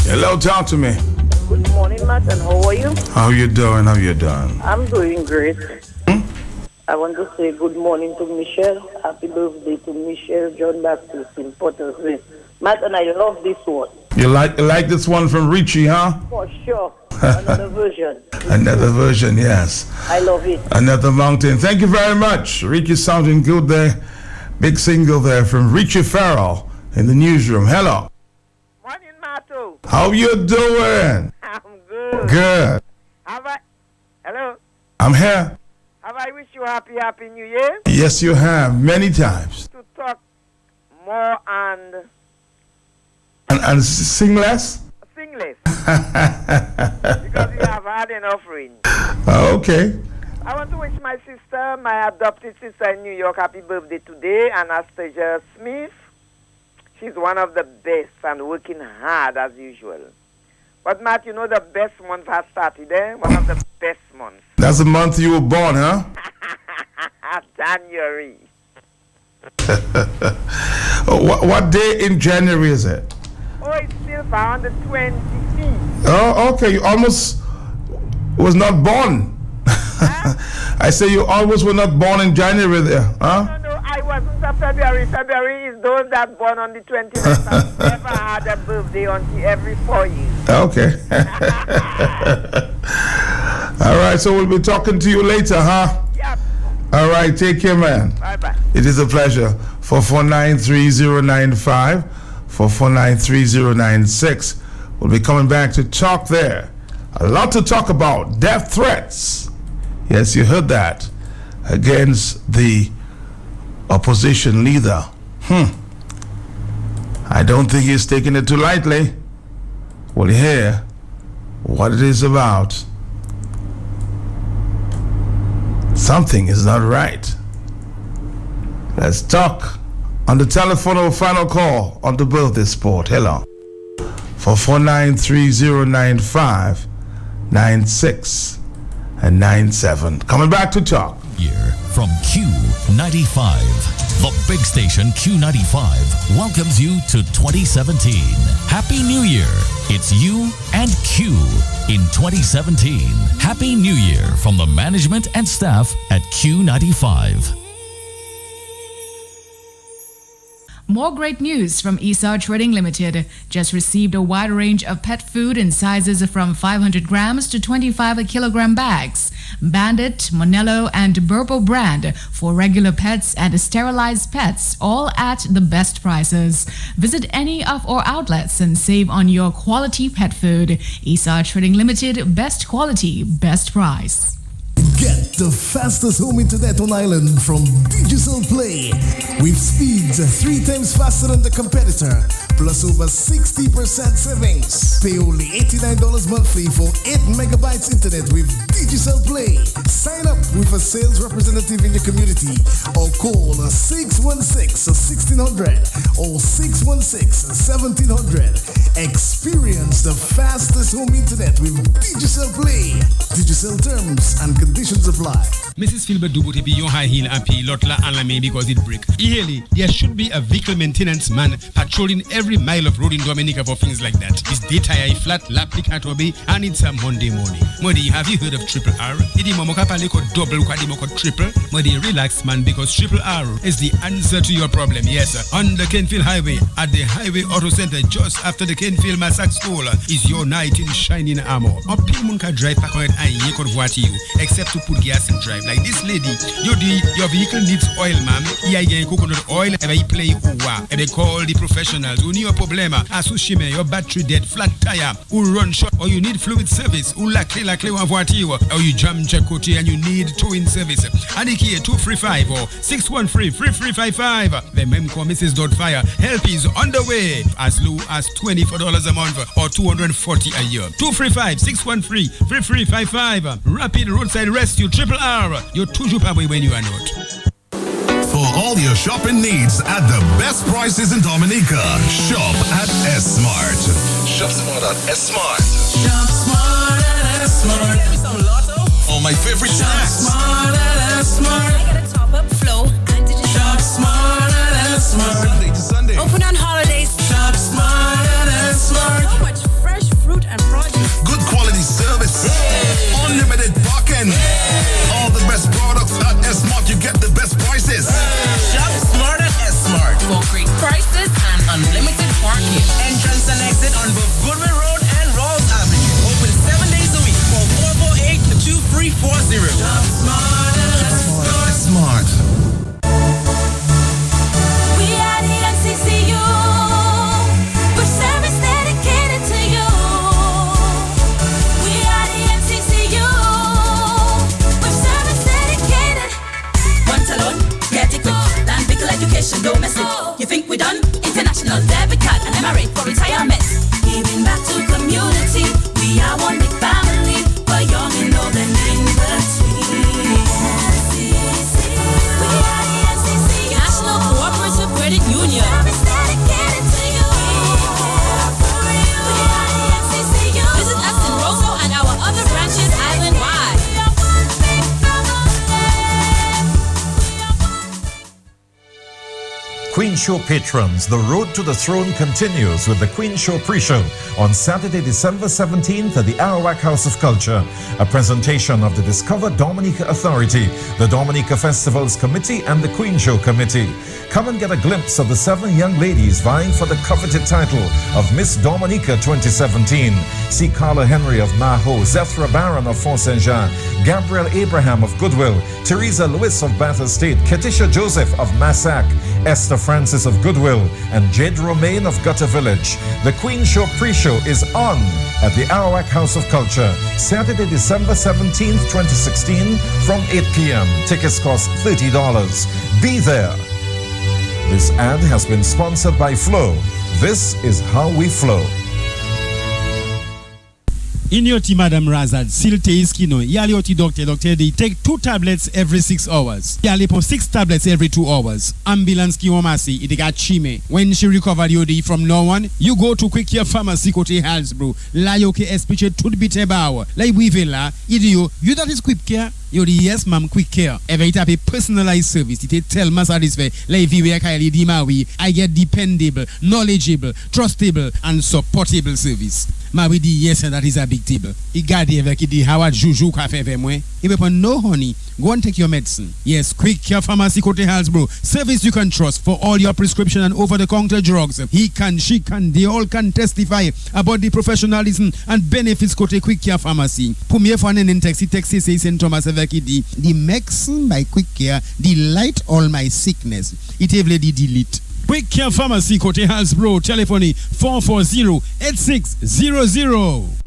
Hello, talk to me. Good morning, Matt, and how are you? How you doing? I'm doing great. I want to say good morning to Michelle. Happy birthday to Michelle John Baptist in Pottersville. Matt, and I love this one. You like this one from Richie, huh? For sure. Another version. Another version, yes. I love it. Another mountain. Thank you very much. Richie sounding good there. Big single there from Richie Farrell in the newsroom. Hello. Morning, Matto. How you doing? I'm good. Good. Hello. I'm here. Have I wished you happy New Year? Yes, you have. Many times. To talk more and sing less? Sing less. Because you have had enough rain. Okay. I want to wish my sister, my adopted sister in New York, happy birthday today, Anastasia Smith. She's one of the best and working hard as usual. But Matt, you know the best month has started, eh? One of the best months. That's the month you were born, huh? January. What day in January is it? Oh, it's still found the 25th. Oh, okay. You almost was not born. Huh? I say you almost were not born in January there, huh? No, I wasn't a February. February is those that born on the 29th. I've never had a birthday until every 4 years. Okay. All right, so we'll be talking to you later, huh? Yep. All right, take care, man. Bye-bye. It is a pleasure. 4493095, 4493096. We'll be coming back to talk there. A lot to talk about. Death threats. Yes, you heard that. Against the opposition leader. I don't think he's taking it too lightly. We'll hear what it is about. Something is not right. Let's talk on the telephone or final call on the birthday sport. Hello. 4493095 96 and 97. Coming back to talk. Here from Q95, the big station Q95 welcomes you to 2017. Happy New Year. It's you and Q in 2017. Happy New Year from the management and staff at Q95. More great news from Esau Trading Limited. Just received a wide range of pet food in sizes from 500 grams to 25 kilogram bags. Bandit, Monello, and Burpo brand for regular pets and sterilized pets, all at the best prices. Visit any of our outlets and save on your quality pet food. Esau Trading Limited, best quality, best price. Get the fastest home internet on island from Digital Play with speeds 3 times faster than the competitor, plus over 60% savings. Pay only $89 monthly for 8 megabytes internet with Digital Play. Sign up with a sales representative in your community or call 616-1600 or 616-1700. Experience the fastest home internet with Digital Play. Digital terms and conditions apply. Mrs. Philbert Dubuti be your high heel happy Lotla and Lame because it break. Really, there should be a vehicle maintenance man patrolling every mile of road in Dominica for things like that. It's day tire flat, laptic atobe, and it's a Monday morning. Modi, have you heard of Triple R? Idi momoka paleko double kwadimoko triple. Modi, relax man, because Triple R is the answer to your problem. Yes, on the Kenfield Highway, at the Highway Auto Center, just after the Kenfield Massacre School, is your night in shining armor. Up Pilmunka drive back on it and you could watch you, except to put gas and drive. Like this lady, your vehicle needs oil, ma'am. Yeah, coconut oil, and they play uwa. And they call the professionals. Who need a problem? Asushime, your battery dead, flat tire, who run short, or you need fluid service, who lakle voiture, or you jam chakoti and you need towing service. Aniki 235 or 613-3355. The Memco Mrs. Dotfire help is on the way as low as $24 a month or $240 a year. 235-613-3355. Rapid Roadside Rescue Triple R. You're too away when you are not. For all your shopping needs at the best prices in Dominica, shop at S-Mart. Shop smart at S-Mart. Shop smart at S-Mart. Give me some Lotto. All my favorite Shop snacks. smart at S-Mart. I got a top-up flow and digital. Shop smart at S-Mart. Sunday to Sunday. Open on holidays. Shop smart at S-Mart. So much fresh prices and unlimited parking. Entrance and exit on both Goodwin Road and Rawls Avenue. Open 7 days a week. Call 448-2340. Shop smart and less Smart. We are the NCCU. With service dedicated to you. We are the NCCU. With service dedicated. One talon, get it quick. Land vehicle education, domestic. You think we done? International debit card and emirate for retirement. Giving back to community. We are one big family. For young and old and in between. We are the NCCU. National Cooperative Credit Union. Service dedicated to you. We are the NCCU. Visit us in Roseau and our other branches island-wide. Queen Show patrons, the road to the throne continues with the Queen Show pre-show on Saturday, December 17th at the Arawak House of Culture. A presentation of the Discover Dominica Authority, the Dominica Festivals Committee and the Queen Show Committee. Come and get a glimpse of the 7 young ladies vying for the coveted title of Miss Dominica 2017. See Carla Henry of Maho, Zethra Barron of Fort St. Jean, Gabrielle Abraham of Goodwill, Teresa Lewis of Bath Estate, Ketisha Joseph of Massac, Esther Francis of Goodwill, and Jade Romaine of Gutter Village. The Queen Show pre-show is on at the Arawak House of Culture, Saturday, December 17th, 2016 from 8 p.m. Tickets cost $30. Be there. This ad has been sponsored by Flow. This is how we flow. In your tea, Madam Razad, silte iskino, yali oti doctor, they take 2 tablets every 6 hours. Yali po 6 tablets every 2 hours. Ambulance ki wamasi, iti got chime. When she recovered yodi from no one, you go to Quick Care Pharmacy kote Halsbro. La yoke espiche tudbite bawa. Like we vela, idio, you that is Quick Care? Yodi yes, ma'am, Quick Care. Every type of personalized service. It tell ma satisfy. Like we were kaili di mawi. I get dependable, knowledgeable, trustable, and supportable service. Ma we di yes, and that is a big table. I got the di Howard Juju cafe vemwe. If upon no honey, go and take your medicine. Yes, Quick Care Pharmacy kote Halsbro. Service you can trust for all your prescription and over-the-counter drugs. He can, she can, they all can testify about the professionalism and benefits kote Quick Care Pharmacy. Pumie fanen in text St. Thomas Evekidi. The medicine by Quick Care delight all my sickness. It evely delete. Quick Care Pharmacy kote Halsbro. Telephone 440-8600.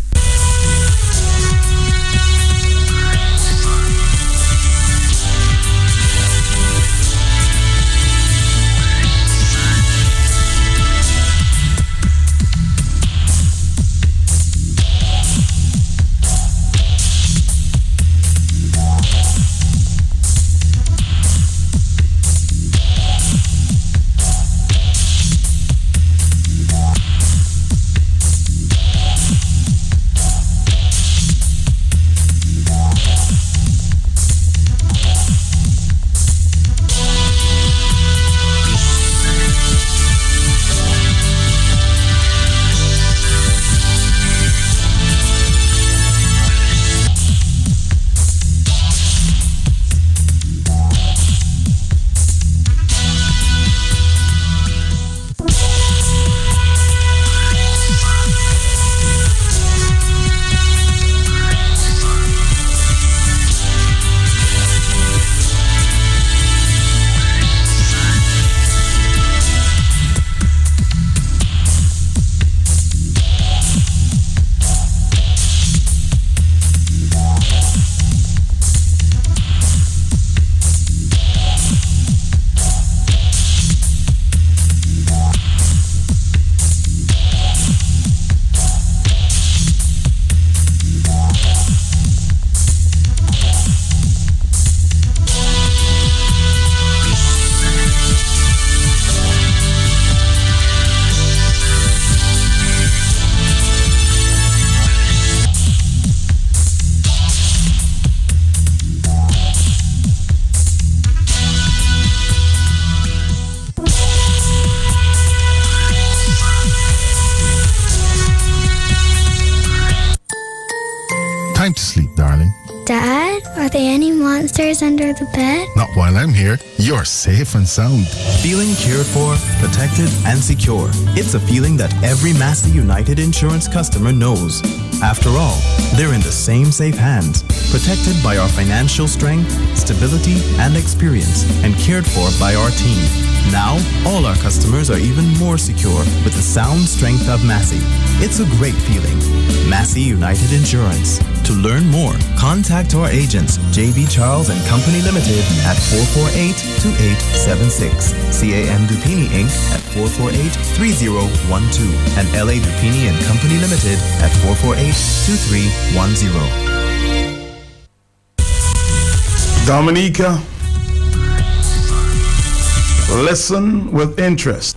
Dad, are there any monsters under the bed? Not while I'm here. You're safe and sound. Feeling cared for, protected, and secure. It's a feeling that every Massey United Insurance customer knows. After all, they're in the same safe hands, protected by our financial strength, stability, and experience, and cared for by our team. Now, all our customers are even more secure with the sound strength of Massey. It's a great feeling. Massey United Insurance. To learn more, contact our agents, JB Charles and Company Limited at 448-2876, CAM Deepening Inc. at 448-3012, and LA Deepening and Company Limited at 448-2310. Dominica, listen with interest.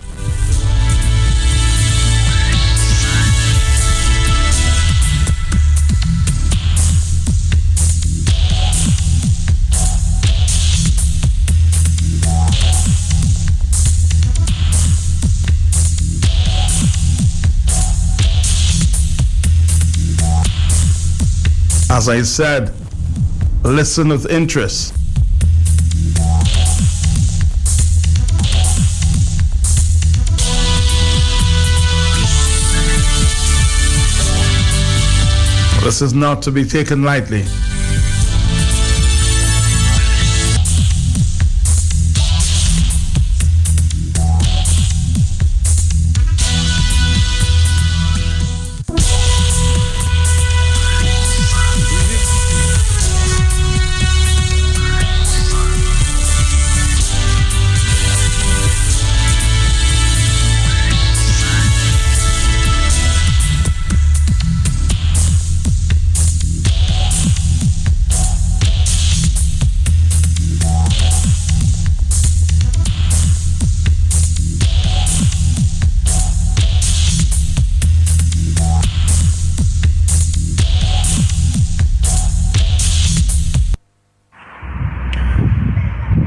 As I said, listen with interest. This is not to be taken lightly.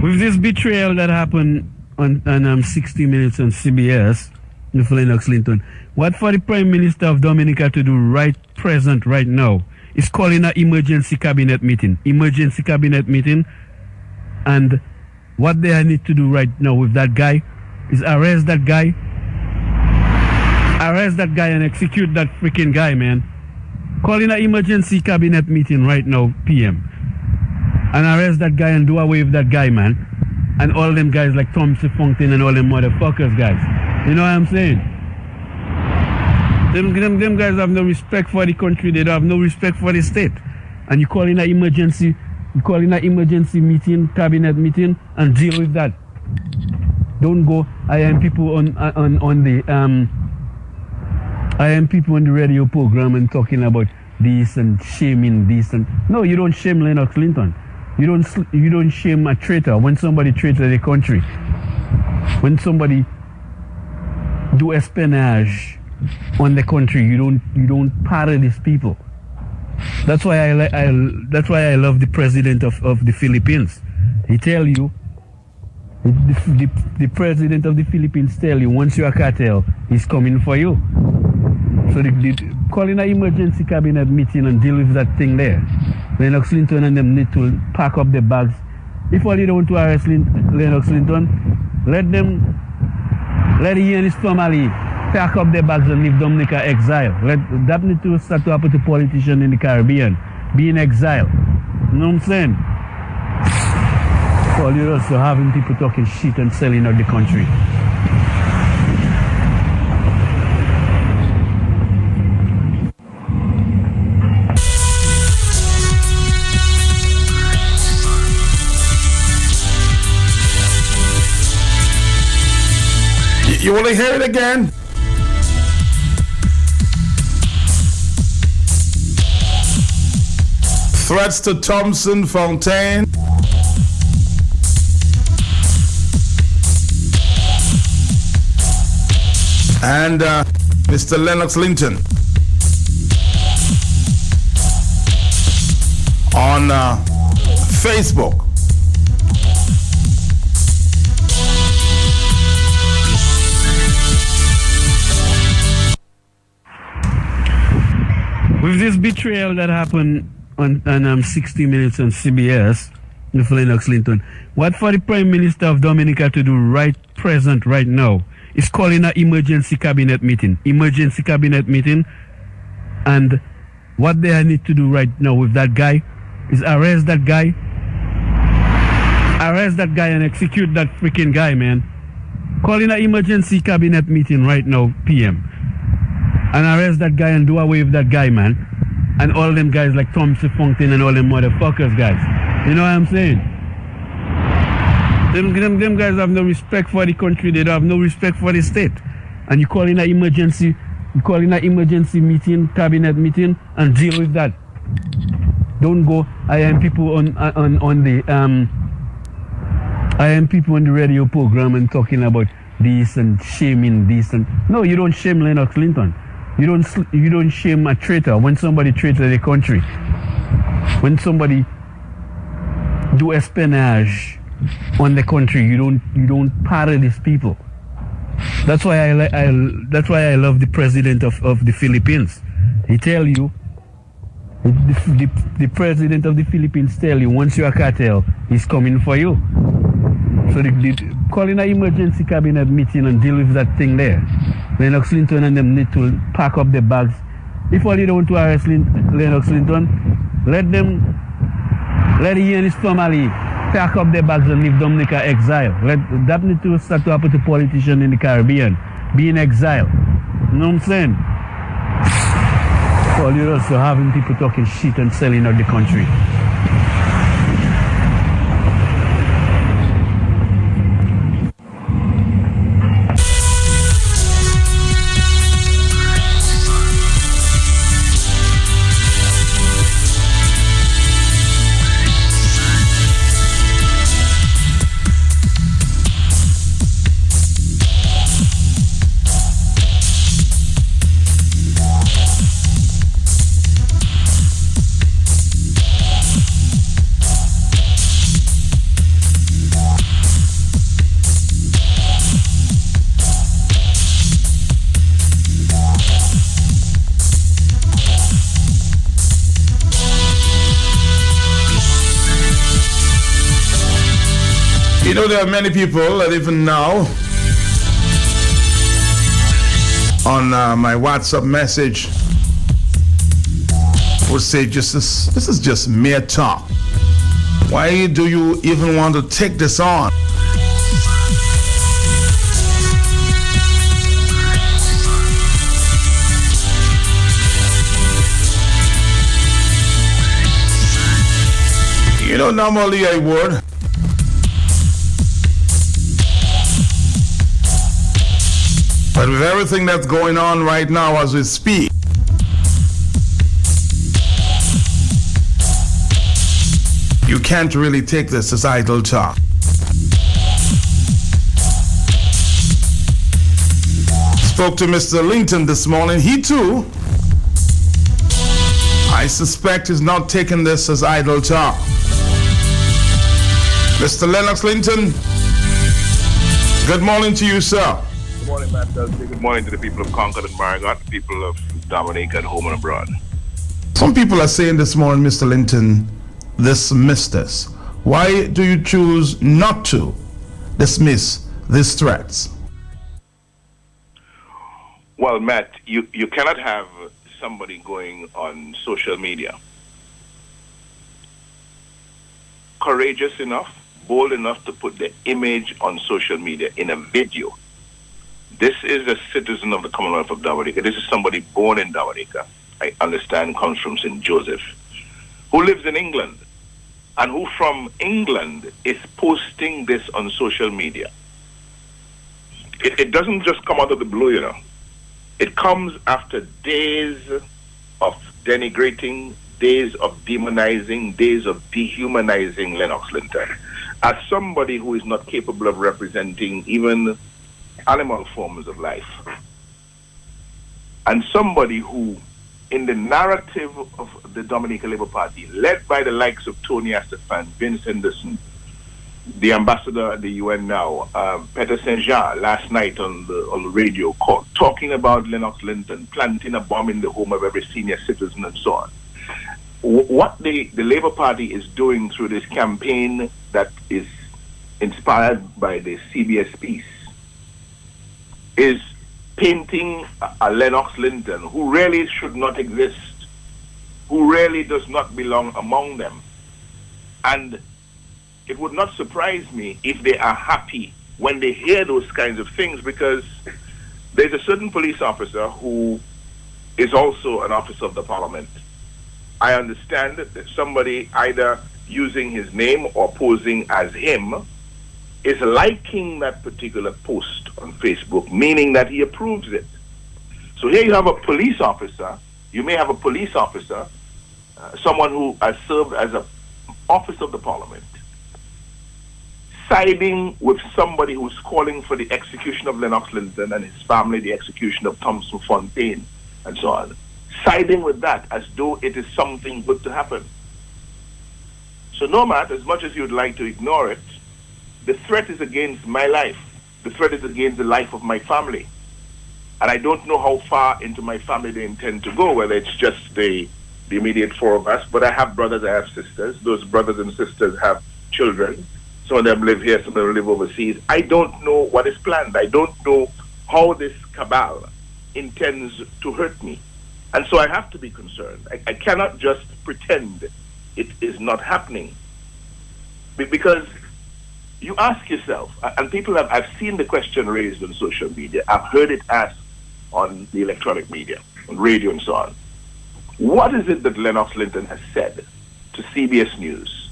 With this betrayal that happened on 60 Minutes on CBS with Lennox Linton, what for the Prime Minister of Dominica to do right now is calling an emergency cabinet meeting. And what they need to do right now with that guy is arrest that guy and execute that freaking guy, man. Calling an emergency cabinet meeting right now, PM. And arrest that guy and do away with that guy, man. And all them guys like Thompson Fontaine and all them motherfuckers, guys. You know what I'm saying? Them guys have no respect for the country. They don't have no respect for the state. And you call in an emergency meeting, cabinet meeting, and deal with that. Don't go. I am people on the radio program and talking about this and shaming this and no, you don't shame Lennox Linton. You don't shame a traitor when somebody traitor the country. When somebody do espionage on the country, you don't pardon these people. That's why I love the president of the Philippines. He tell you, the president of the Philippines tell you, once you're a cartel, he's coming for you. So calling an emergency cabinet meeting and deal with that thing there. Lennox Linton and them need to pack up the bags. If all you don't want to arrest Lennox Linton, let he and his family pack up their bags and leave Dominica exile. That need to start to happen to politicians in the Caribbean. Be in exile. You know what I'm saying? All you're also having people talking shit and selling out the country. You want to hear it again? Threats to Thompson Fontaine. And Mr. Lennox Linton on Facebook. With this betrayal that happened on 60 Minutes on CBS with Lennox Linton. What for the Prime Minister of Dominica to do right now is calling an emergency cabinet meeting. And what they need to do right now with that guy is arrest that guy and execute that freaking guy, man. Calling an emergency cabinet meeting right now, PM. And arrest that guy and do away with that guy, man. And all them guys like Thompson Fontaine and all them motherfuckers, guys. You know what I'm saying? Them guys have no respect for the country. They don't have no respect for the state. And you call in an emergency meeting, cabinet meeting, and deal with that. Don't go. I am people on the radio program and talking about this and shaming this and no, you don't shame Lennox Linton. You don't shame a traitor when somebody traitor the country. When somebody do espionage on the country, you don't pardon these people. That's why I love the president of the Philippines. He tell you, the president of the Philippines tell you, once you're a cartel, he's coming for you. So calling an emergency cabinet meeting and deal with that thing there. Lennox Linton and them need to pack up the bags. If all you don't want to arrest Lennox Linton, let he and his family pack up their bags and leave Dominica exile. That need to start to happen to politicians in the Caribbean. Be in exile. You know what I'm saying? All you're also having people talking shit and selling out the country. You know, there are many people that even now on my WhatsApp message would say, this is just mere talk. Why do you even want to take this on? You know, normally I would. But with everything that's going on right now as we speak, you can't really take this as idle talk. Spoke to Mr. Linton this morning. He too, I suspect, is not taking this as idle talk. Mr. Lennox Linton, good morning to you, sir. Good morning, Matt. Good morning to the people of Concord and Marigot, the people of Dominica at home and abroad. Some people are saying this morning, Mr. Linton, dismiss this. Why do you choose not to dismiss these threats? Well, Matt, you cannot have somebody going on social media courageous enough, bold enough to put the image on social media in a video. This is a citizen of the Commonwealth of Dominica. This is somebody born in Dominica. I understand comes from St. Joseph, who lives in England, and who from England is posting this on social media. It doesn't just come out of the blue, you know. It comes after days of denigrating, days of demonizing, days of dehumanizing Lennox Linton as somebody who is not capable of representing even animal forms of life. And somebody who, in the narrative of the Dominica Labour Party, led by the likes of Tony Astafan, Vince Henderson, the ambassador at the UN now, Peter St. Jean, last night on the radio, talking about Lennox Linton, planting a bomb in the home of every senior citizen and so on. what the Labour Party is doing through this campaign that is inspired by the CBS piece is painting a Lennox Linton who really should not exist, who really does not belong among them. And it would not surprise me if they are happy when they hear those kinds of things, because there's a certain police officer who is also an officer of the Parliament. I understand that somebody either using his name or posing as him is liking that particular post on Facebook, meaning that he approves it. So here you have a police officer, you may have a police officer, someone who has served as an officer of the Parliament, siding with somebody who's calling for the execution of Lennox Linton and his family, the execution of Thompson Fontaine, and so on. Siding with that as though it is something good to happen. So no matter, as much as you'd like to ignore it, the threat is against my life. The threat is against the life of my family. And I don't know how far into my family they intend to go, whether it's just the immediate four of us, but I have brothers, I have sisters. Those brothers and sisters have children. Some of them live here, some of them live overseas. I don't know what is planned. I don't know how this cabal intends to hurt me. And so I have to be concerned. I cannot just pretend it is not happening. Because you ask yourself, and I've seen the question raised on social media, I've heard it asked on the electronic media, on radio and so on. What is it that Lennox Linton has said to CBS News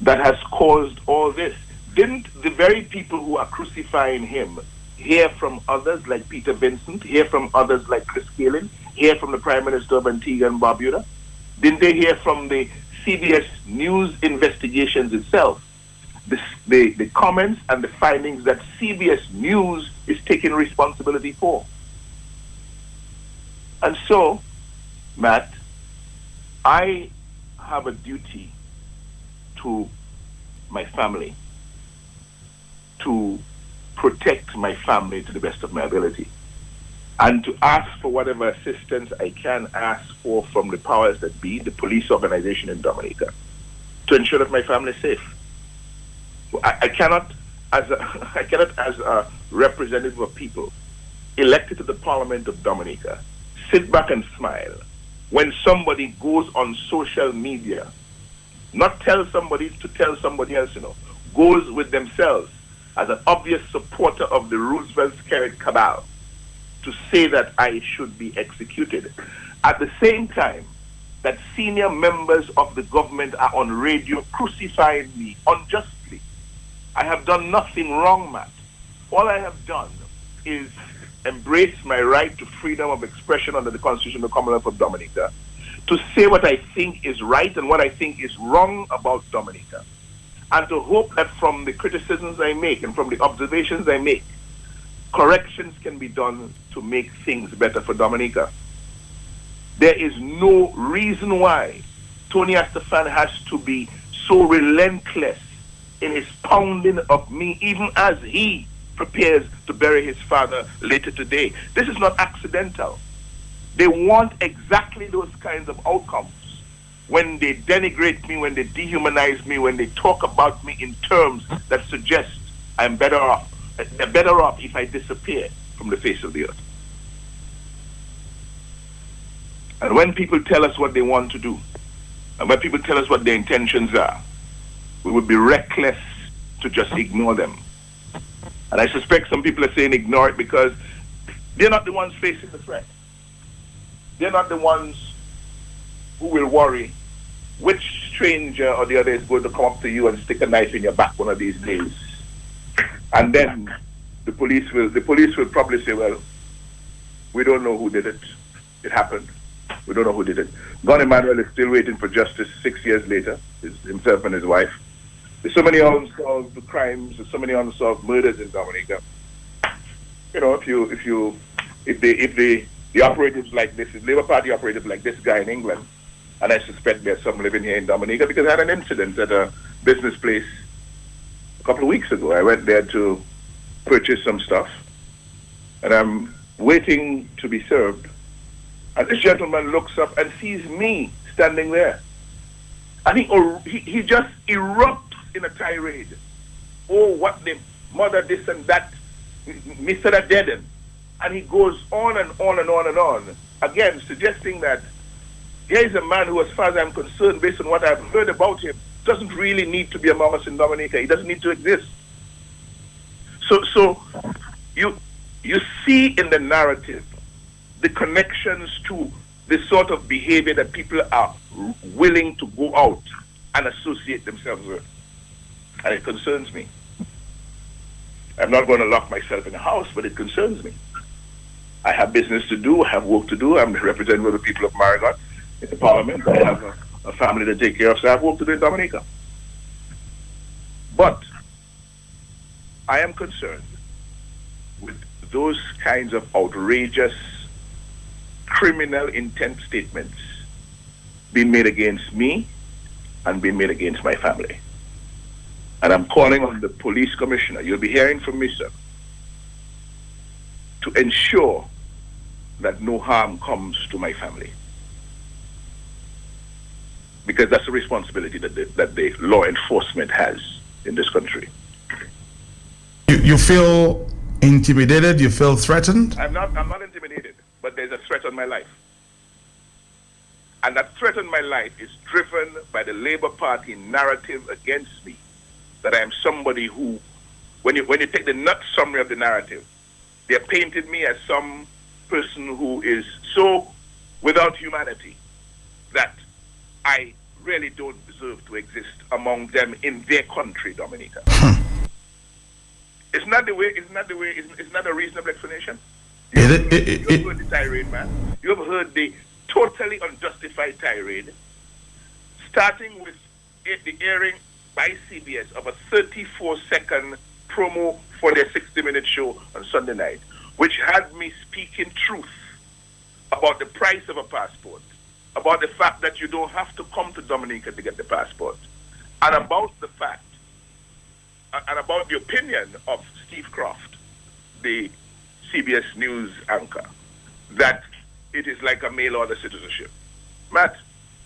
that has caused all this? Didn't the very people who are crucifying him hear from others like Peter Vincent, hear from others like Chris Kalin, hear from the Prime Minister of Antigua and Barbuda? Didn't they hear from the CBS News investigations itself? The comments and the findings that CBS News is taking responsibility for. And so, Matt, I have a duty to my family to protect my family to the best of my ability and to ask for whatever assistance I can ask for from the powers that be, the police organization in Dominica, to ensure that my family is safe. I cannot, as a representative of people elected to the Parliament of Dominica, sit back and smile when somebody goes on social media, not tell somebody to tell somebody else, goes with themselves as an obvious supporter of the Roosevelt-Skerrit cabal to say that I should be executed. At the same time that senior members of the government are on radio crucifying me unjustly. I have done nothing wrong, Matt. All I have done is embrace my right to freedom of expression under the Constitution of the Commonwealth of Dominica, to say what I think is right and what I think is wrong about Dominica, and to hope that from the criticisms I make and from the observations I make, corrections can be done to make things better for Dominica. There is no reason why Tony Astafan has to be so relentless in his pounding of me, even as he prepares to bury his father later today. This is not accidental. They want exactly those kinds of outcomes when they denigrate me, when they dehumanize me, when they talk about me in terms that suggest I'm better off. They're better off if I disappear from the face of the earth. And when people tell us what they want to do, and when people tell us what their intentions are, we would be reckless to just ignore them. And I suspect some people are saying ignore it because they're not the ones facing the threat. They're not the ones who will worry which stranger or the other is going to come up to you and stick a knife in your back one of these days. And then the police will probably say, well, we don't know who did it. It happened. We don't know who did it. Don Emmanuel is still waiting for justice 6 years later, himself and his wife. There's so many unsolved crimes, there's so many unsolved murders in Dominica. You know, if the operatives like this, if Labour Party operatives like this guy in England, and I suspect there's some living here in Dominica, because I had an incident at a business place a couple of weeks ago. I went there to purchase some stuff, and I'm waiting to be served. And this gentleman looks up and sees me standing there. And he just erupts in a tirade. Oh, what the mother this and that, Mr. that dead. And he goes on and on and on and on. Again, suggesting that here is a man who, as far as I'm concerned, based on what I've heard about him, doesn't really need to be among us in Dominica. He doesn't need to exist. So you see in the narrative the connections to the sort of behavior that people are willing to go out and associate themselves with. And it concerns me. I'm not going to lock myself in a house, but it concerns me. I have business to do, I have work to do. I'm representing the people of Marigot in the parliament. I have a family to take care of, so I have work to do in Dominica. But I am concerned with those kinds of outrageous criminal intent statements being made against me and being made against my family. And I'm calling on the police commissioner, you'll be hearing from me, sir, to ensure that no harm comes to my family. Because that's a responsibility that the law enforcement has in this country. You feel intimidated? You feel threatened? I'm not intimidated, but there's a threat on my life. And that threat on my life is driven by the Labour Party narrative against me. That I am somebody who, when you take the nut summary of the narrative, they have painted me as some person who is so without humanity that I really don't deserve to exist among them in their country, Dominica. It's not a reasonable explanation. You've heard the tirade, man. You have heard the totally unjustified tirade, starting with the airing by CBS of a 34-second promo for their 60-minute show on Sunday night, which had me speaking truth about the price of a passport, about the fact that you don't have to come to Dominica to get the passport, and about the fact, and about the opinion of Steve Croft, the CBS News anchor, that it is like a mail-order citizenship. Matt,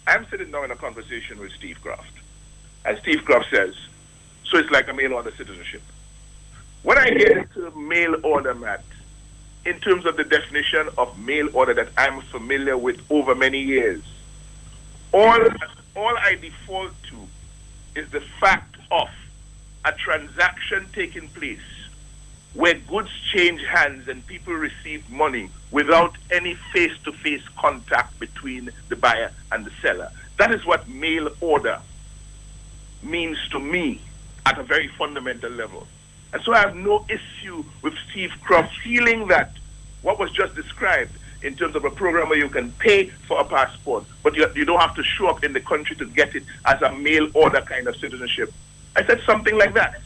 I'm sitting down in a conversation with Steve Croft, and Steve Croft says, so it's like a mail-order citizenship. When I hear the term mail order, Matt, in terms of the definition of mail order that I'm familiar with over many years, all I default to is the fact of a transaction taking place where goods change hands and people receive money without any face-to-face contact between the buyer and the seller. That is what mail order means to me at a very fundamental level. And so I have no issue with Steve Croft feeling that what was just described in terms of a program where you can pay for a passport, but you don't have to show up in the country to get it as a mail order kind of citizenship. I said something like that.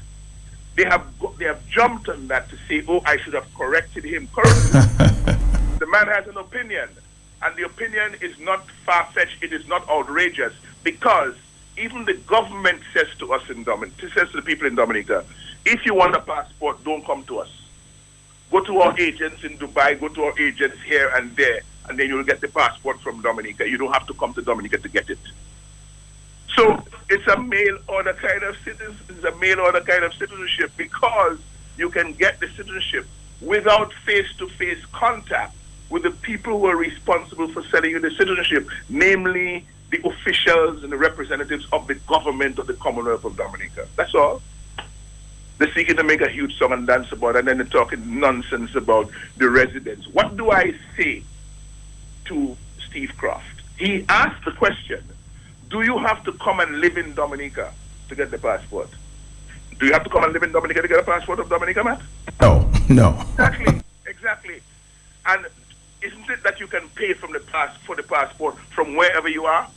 They have jumped on that to say, oh, I should have corrected him. The man has an opinion, and the opinion is not far-fetched, it is not outrageous, because even the government says to us in Dominica, says to the people in Dominica, if you want a passport, don't come to us. Go to our agents in Dubai, go to our agents here and there, and then you'll get the passport from Dominica. You don't have to come to Dominica to get it. So it's a mail order kind of citizenship because you can get the citizenship without face-to-face contact with the people who are responsible for selling you the citizenship, namely the officials and the representatives of the government of the Commonwealth of Dominica. That's all. They're seeking to make a huge song and dance about it, and then they're talking nonsense about the residents. What do I say to Steve Croft? He asked the question, do you have to come and live in Dominica to get the passport? Do you have to come and live in Dominica to get a passport of Dominica, Matt? No. Exactly. And isn't it that you can pay for the passport from wherever you are?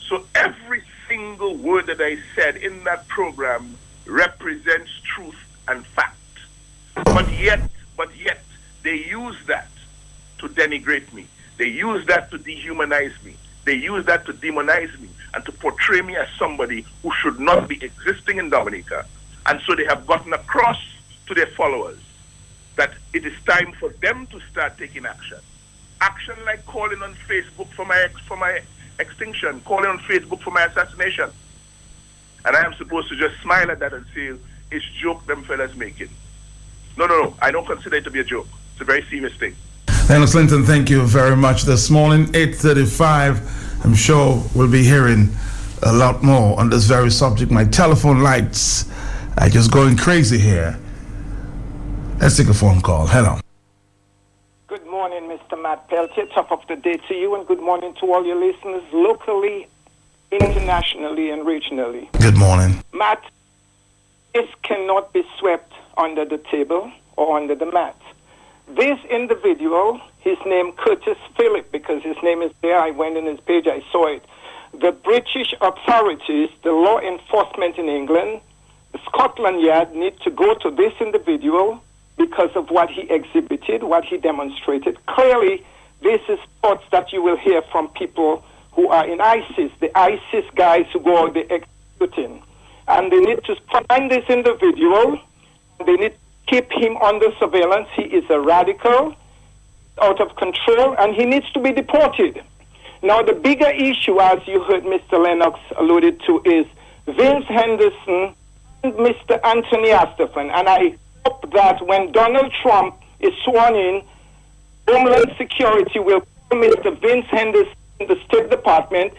So every single word that I said in that program represents truth and fact. But yet, they use that to denigrate me. They use that to dehumanize me. They use that to demonize me and to portray me as somebody who should not be existing in Dominica. And so they have gotten across to their followers that it is time for them to start taking action. Action like calling on Facebook for my extinction, calling on Facebook for my assassination. And I am supposed to just smile at that and say, it's joke them fellas making. No. I don't consider it to be a joke. It's a very serious thing. Lennox Linton, thank you very much this morning. 8:35. I'm sure we'll be hearing a lot more on this very subject. My telephone lights are just going crazy here. Let's take a phone call. Hello. Good morning, Mr. Matt Peltier. Top of the day to you, and good morning to all your listeners locally, internationally, and regionally. Good morning. Matt, this cannot be swept under the table or under the mat. This individual, his name Curtis Phillip, because his name is there, I went in his page, I saw it. The British authorities, the law enforcement in England, the Scotland Yard need to go to this individual because of what he exhibited, what he demonstrated. Clearly, this is thoughts that you will hear from people who are in ISIS, the ISIS guys who go out there executing. And they need to find this individual. They need to keep him under surveillance. He is a radical, out of control, and he needs to be deported. Now, the bigger issue, as you heard Mr. Lennox alluded to, is Vince Henderson and Mr. Anthony Astafan. And I hope that when Donald Trump is sworn in, Homeland Security will call Mr. Vince Henderson in the State Department.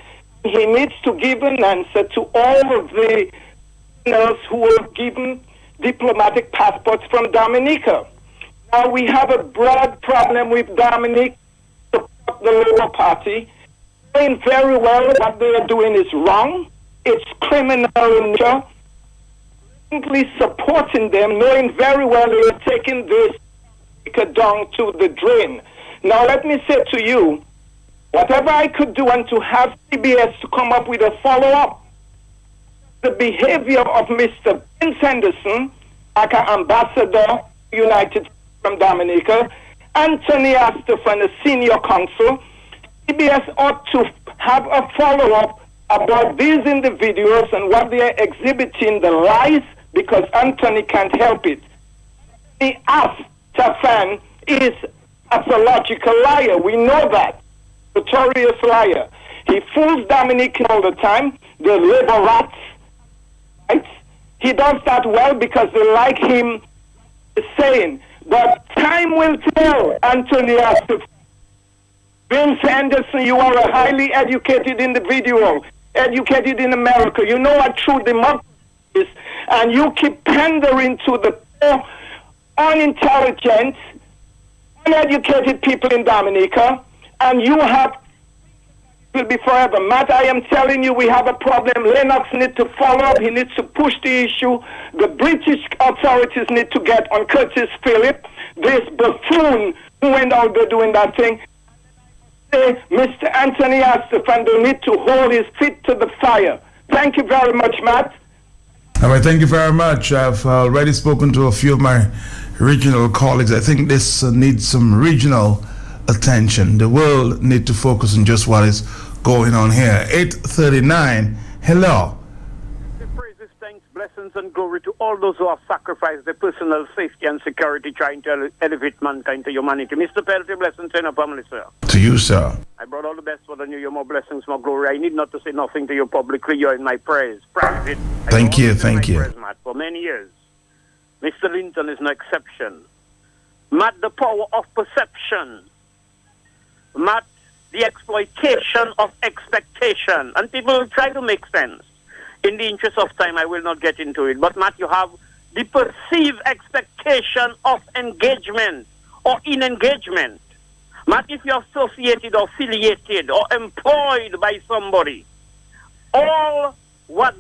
He needs to give an answer to all of the criminals who were given diplomatic passports from Dominica. Now, we have a broad problem with Dominica, the Labour Party, knowing very well what they are doing is wrong. It's criminal in nature. Simply supporting them, knowing very well they are taking this down to the drain. Now, let me say to you, whatever I could do and to have CBS to come up with a follow-up, the behavior of Mr. Vince Henderson, like an ambassador United from Dominica, Anthony Astafan, a senior consul, CBS ought to have a follow-up about these individuals and what they are exhibiting, the lies, because Anthony can't help it. The Astafan is a pathological liar. We know that. Notorious liar. He fools Dominican all the time, the labor rats. Right? He does that well because they like him saying, but time will tell, Anthony Astafan. Vince Henderson, you are a highly educated individual, educated in America. You know what true democracy is, and you keep pandering to the poor, unintelligent, uneducated people in Dominica, and you have will be forever. Matt, I am telling you, we have a problem. Lennox needs to follow up. He needs to push the issue. The British authorities need to get on Curtis Phillip, this buffoon who went out there doing that thing. Mr. Anthony Astafan, they need to hold his feet to the fire. Thank you very much, Matt. All right, thank you very much. I've already spoken to a few of my regional colleagues. I think this needs some regional attention. The world need to focus on just what is going on here. 8:39. Hello. Praises, thanks, blessings, and glory to all those who have sacrificed their personal safety and security trying to elevate mankind to humanity. Mr. Peltier, blessings to your family, sir. To you, sir. I brought all the best for the new year, more blessings, more glory. I need not to say nothing to you publicly. You're in my praise. Private. Thank you, thank you. Praise, Matt, for many years. Mr. Linton is no exception. Matt, the power of perception. Matt, the exploitation of expectation. And people will try to make sense. In the interest of time, I will not get into it. But, Matt, you have the perceived expectation of engagement or in-engagement. Matt, if you're associated or affiliated or employed by somebody, all what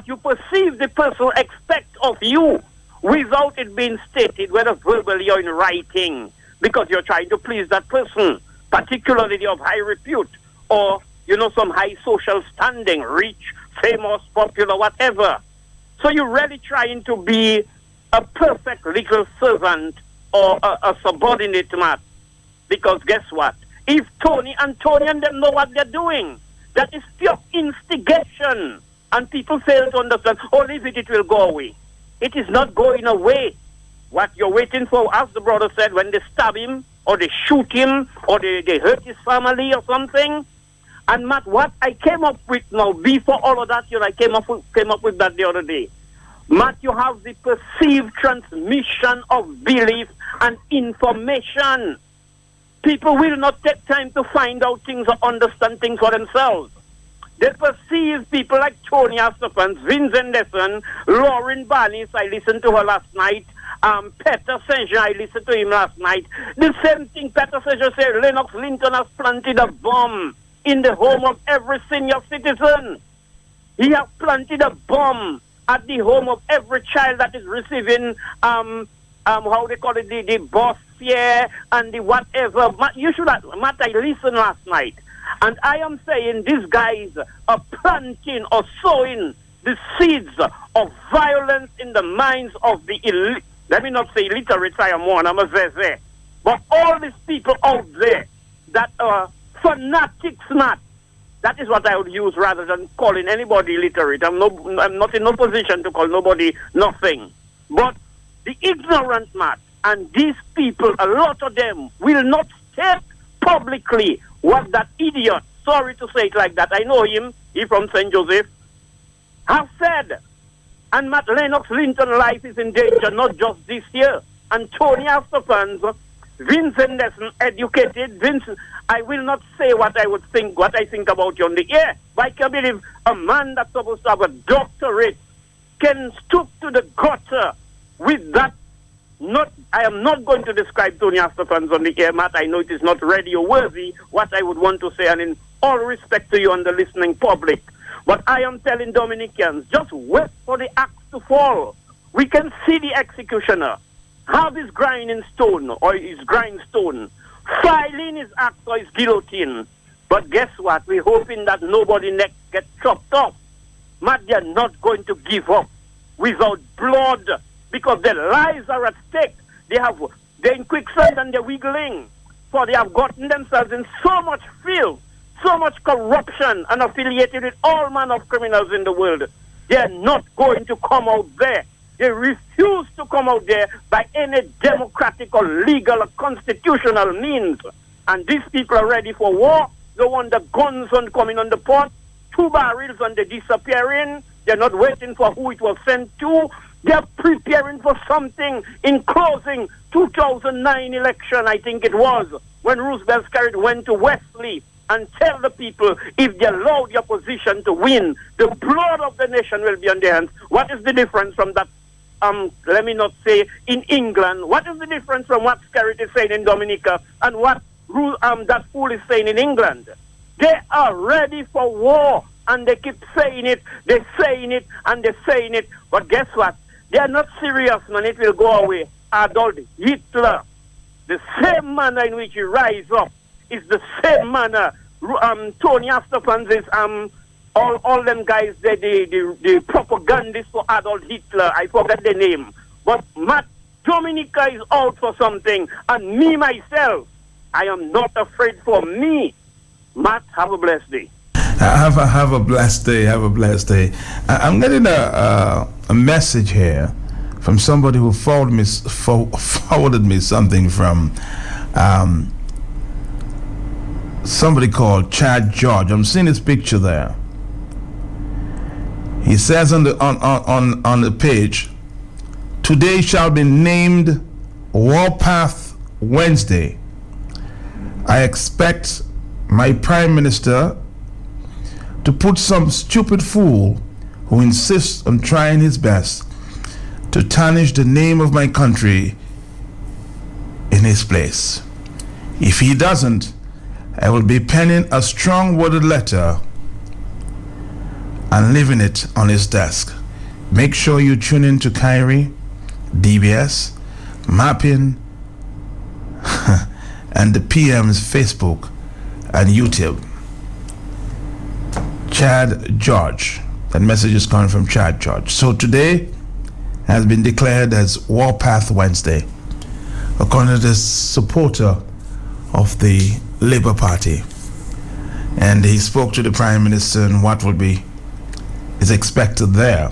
you perceive the person expects of you without it being stated, whether verbally or in writing, because you're trying to please that person, particularly of high repute or, some high social standing, rich, famous, popular, whatever. So you're really trying to be a perfect legal servant or a subordinate, Matt. Because guess what? If Tony and them know what they're doing, that is pure instigation. And people fail to understand, leave it will go away. It is not going away. What you're waiting for, as the brother said, when they stab him, or they shoot him, or they hurt his family or something, And Matt, what I came up with now, before all of that, I came up with that the other day. Matt, you have the perceived transmission of belief and information. People will not take time to find out things or understand things for themselves. They perceive people like Tony Astafans, Vincent Desson, Lauren Barnes, I listened to her last night, Peter Saint-Jean, I listened to him last night. The same thing Peter Saint-Jean said, Lennox Linton has planted a bomb in the home of every senior citizen. He has planted a bomb at the home of every child that is receiving, how they call it, the boss here and the whatever. You should have, Matt, I listened last night. And I am saying these guys are planting or sowing the seeds of violence in the minds of the elite. Let me not say illiterate, I am one, I'm a zeze. But all these people out there that are fanatics, not. That is what I would use rather than calling anybody illiterate. I'm not in no position to call nobody nothing. But the ignorant, Matt, and these people, a lot of them, will not state publicly what that idiot, sorry to say it like that, I know him, he's from St. Joseph, has said. And Matt, Lennox Linton life is in danger, not just this year. And Tony Astafans, Vincent Desson, educated, Vincent, I will not say what I think about you on the air, but I can believe a man that's supposed to have a doctorate can stoop to the gutter with that. I am not going to describe Tony Astafans on the air, Matt. I know it is not radio worthy what I would want to say, and in all respect to you and the listening public. But I am telling Dominicans, just wait for the axe to fall. We can see the executioner have his grinding stone or his grindstone, filing his axe or his guillotine. But guess what? We're hoping that nobody neck gets chopped off. Matt, they're not going to give up without blood, because their lives are at stake. They're in quicksand and they're wiggling. For they have gotten themselves in so much filth, so much corruption, and affiliated with all manner of criminals in the world. They're not going to come out there. They refuse to come out there by any democratic or legal or constitutional means. And these people are ready for war. They want the guns on coming on the port, 2 barrels and they're disappearing. They're not waiting for who it was sent to. They're preparing for something. In closing, 2009 election, I think it was, when Roosevelt Scarrett went to Wesley and tell the people, if they allow the opposition to win, the blood of the nation will be on their hands. What is the difference from that, let me not say, in England? What is the difference from what Scarrett is saying in Dominica and what that fool is saying in England? They are ready for war, and they keep saying it, they're saying it, and they're saying it. But guess what? They are not serious, man. It will go away. Adolf Hitler, the same manner in which he rise up, is the same manner. Tony Astafans is all them guys, the propagandists for Adolf Hitler. I forget the name. But Matt, Dominica is out for something, and me myself, I am not afraid for me. Matt, have a blessed day. Have a blessed day. Have a blessed day. I'm getting a message here from somebody who forwarded me something from somebody called Chad George. I'm seeing his picture there. He says on the page, today shall be named Warpath Wednesday. I expect my Prime Minister to put some stupid fool who insists on trying his best to tarnish the name of my country in his place. If he doesn't, I will be penning a strong worded letter and leaving it on his desk. Make sure you tune in to Kyrie, DBS, Mapping, and the PM's Facebook and YouTube. Chad George. That message is coming from Chad George. So today has been declared as Warpath Wednesday, according to the supporter of the Labour Party. And he spoke to the Prime Minister and what is expected there.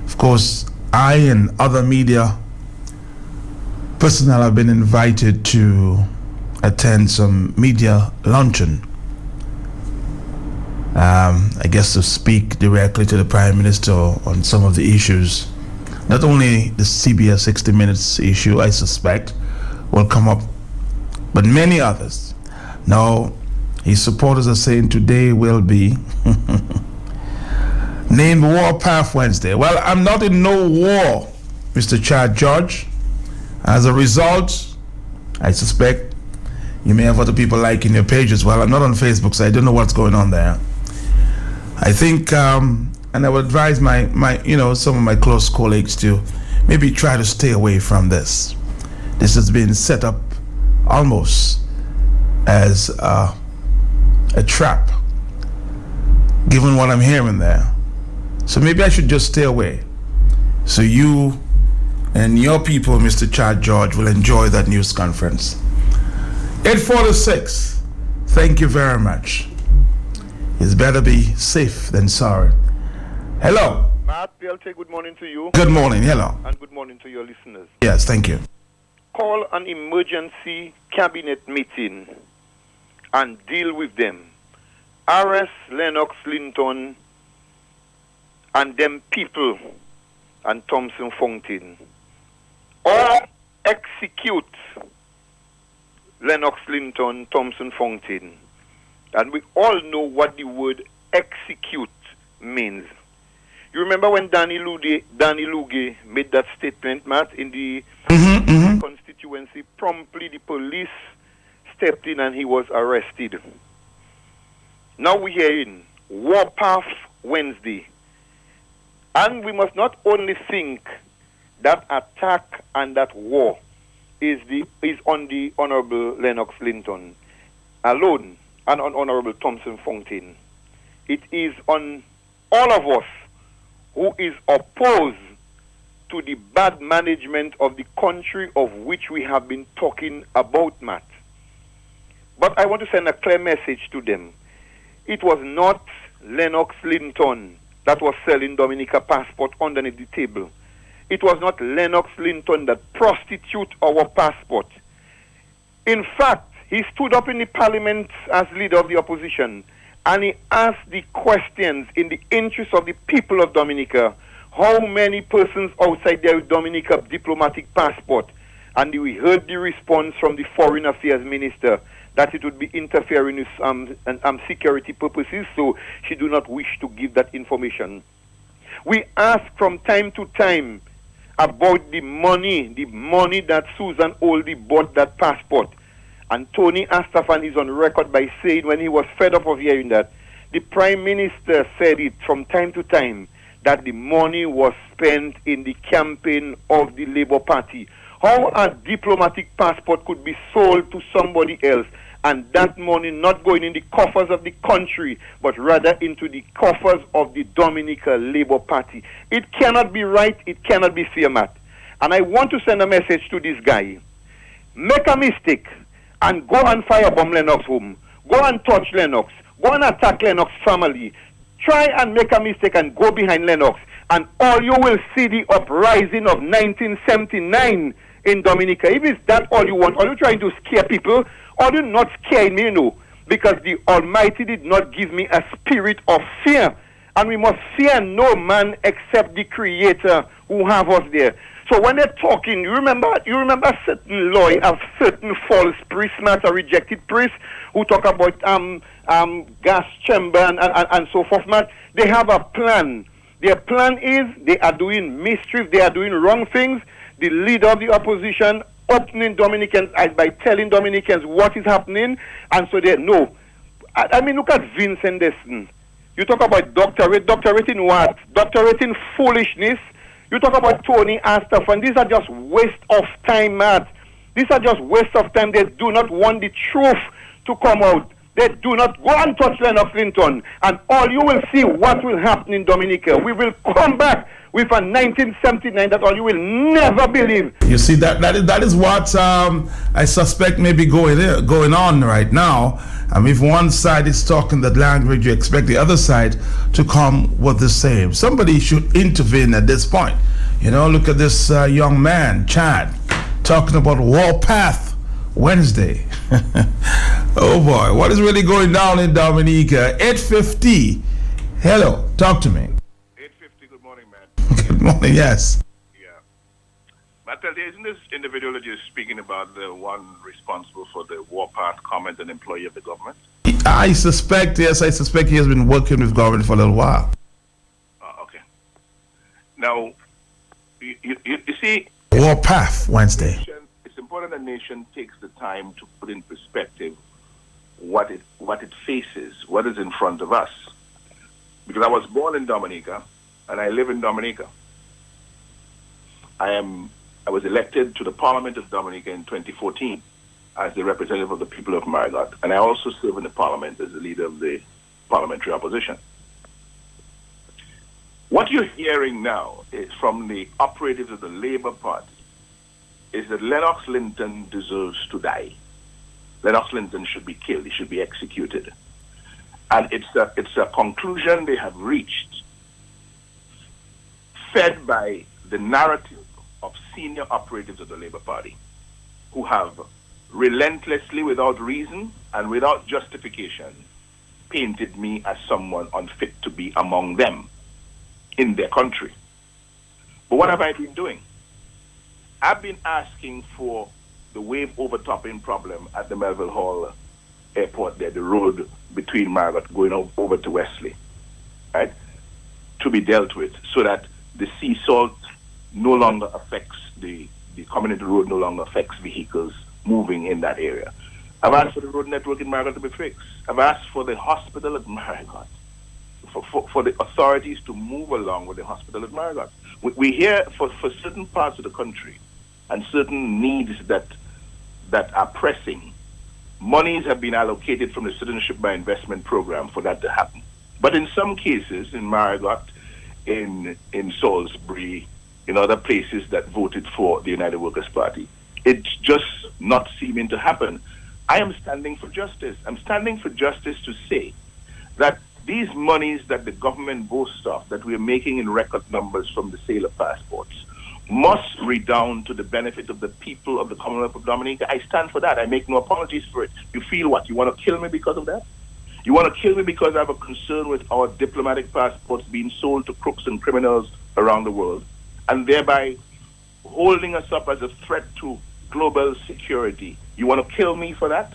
Of course, I and other media personnel have been invited to attend some media luncheon I guess to speak directly to the Prime Minister on some of the issues. Not only the CBS 60 Minutes issue, I suspect, will come up, but many others. Now, his supporters are saying today will be named Warpath Wednesday. Well, I'm not in no war, Mr. Chad George. As a result, I suspect you may have other people liking your page as well. I'm not on Facebook, so I don't know what's going on there. I think, and I would advise my some of my close colleagues to maybe try to stay away from this. This has been set up almost as a trap, given what I'm hearing there. So maybe I should just stay away. So you and your people, Mr. Chad George, will enjoy that news conference. 8:46. Thank you very much. It's better be safe than sorry. Hello. Matt PLT, good morning to you. Good morning. Hello. And good morning to your listeners. Yes, thank you. Call an emergency cabinet meeting and deal with them. Arrest Lennox Linton and them people and Thompson Fontaine. Or execute Lennox Linton, Thompson Fontaine. And we all know what the word execute means. You remember when Danny Luge made that statement, Matt, in the constituency? Promptly the police stepped in and he was arrested. Now we're hearing Warpath Wednesday. And we must not only think that attack and that war is on the Honorable Lennox Linton alone and on Honorable Thompson Fontaine. It is on all of us who is opposed to the bad management of the country of which we have been talking about, Matt. But I want to send a clear message to them. It was not Lennox Linton that was selling Dominica passport underneath the table. It was not Lennox Linton that prostitute our passport. In fact, he stood up in the parliament as leader of the opposition and he asked the questions in the interest of the people of Dominica. How many persons outside there with Dominica diplomatic passport? And we heard the response from the Foreign Affairs Minister that it would be interfering with security purposes, so she do not wish to give that information. We ask from time to time about the money that Susan Oldie bought that passport. And Tony Astafan is on record by saying when he was fed up of hearing that, the Prime Minister said it from time to time, that the money was spent in the campaign of the Labour Party. How a diplomatic passport could be sold to somebody else and that money not going in the coffers of the country, but rather into the coffers of the Dominica Labour Party. It cannot be right, it cannot be fair, Matt. And I want to send a message to this guy. Make a mistake and go and firebomb Lennox home. Go and touch Lennox. Go and attack Lennox family. Try and make a mistake and go behind Lennox. And all you will see the uprising of 1979 in Dominica. If it's that all you want, are you trying to scare people? Or do not scare me, because the Almighty did not give me a spirit of fear. And we must fear no man except the Creator who have us there. So when they're talking, you remember a certain lawyer, a certain false priest, a rejected priest, who talk about gas chamber and so forth, Matt. They have a plan. Their plan is they are doing mischief, they are doing wrong things. The leader of the opposition opening Dominicans eyes by telling Dominicans what is happening, and so they know. I mean, look at Vincent Destin. You talk about doctorate in what? Doctorate in foolishness. You talk about Tony Astaf, and these are just waste of time, Matt. These are just waste of time. They do not want the truth to come out. They do not go and touch Lennox Linton, and all you will see what will happen in Dominica. We will come back with a 1979 that all you will never believe. You see, that is what I suspect may be going on right now. If one side is talking that language, you expect the other side to come with the same. Somebody should intervene at this point. Look at this young man, Chad, talking about Warpath Wednesday. Oh boy, what is really going down in Dominica? 8:50. Hello, talk to me. 8:50. Good morning, man. Good morning. Yes. Matilda, isn't this individual that you're speaking about the one responsible for the Warpath comment, an employee of the government? I suspect he has been working with government for a little while. Okay. Now, you see, Warpath Wednesday. It's important the nation takes the time to put in perspective what it faces, what is in front of us. Because I was born in Dominica and I live in Dominica. I was elected to the Parliament of Dominica in 2014 as the representative of the people of Marigot, and I also serve in the Parliament as the leader of the parliamentary opposition. What you're hearing now is from the operatives of the Labour Party is that Lennox Linton deserves to die. Lennox Linton should be killed. He should be executed. And it's a conclusion they have reached, fed by the narrative of senior operatives of the Labour Party, who have relentlessly, without reason and without justification, painted me as someone unfit to be among them in their country. But what have I been doing? I've been asking for the wave overtopping problem at the Melville Hall Airport there, the road between Margaret going over to Wesley, right, to be dealt with so that the sea salt no longer affects the community road, no longer affects vehicles moving in that area. I've asked for the road network in Margaret to be fixed. I've asked for the hospital at Margaret, for the authorities to move along with the hospital at Margaret. We hear for certain parts of the country and certain needs that are pressing, monies have been allocated from the Citizenship by Investment program for that to happen. But in some cases, in Margaret, in Salisbury, in other places that voted for the United Workers' Party, it's just not seeming to happen. I am standing for justice. I'm standing for justice to say that these monies that the government boasts of, that we're making in record numbers from the sale of passports, must redound to the benefit of the people of the Commonwealth of Dominica. I stand for that. I make no apologies for it. You feel what? You want to kill me because of that? You want to kill me because I have a concern with our diplomatic passports being sold to crooks and criminals around the world, and thereby holding us up as a threat to global security? You want to kill me for that?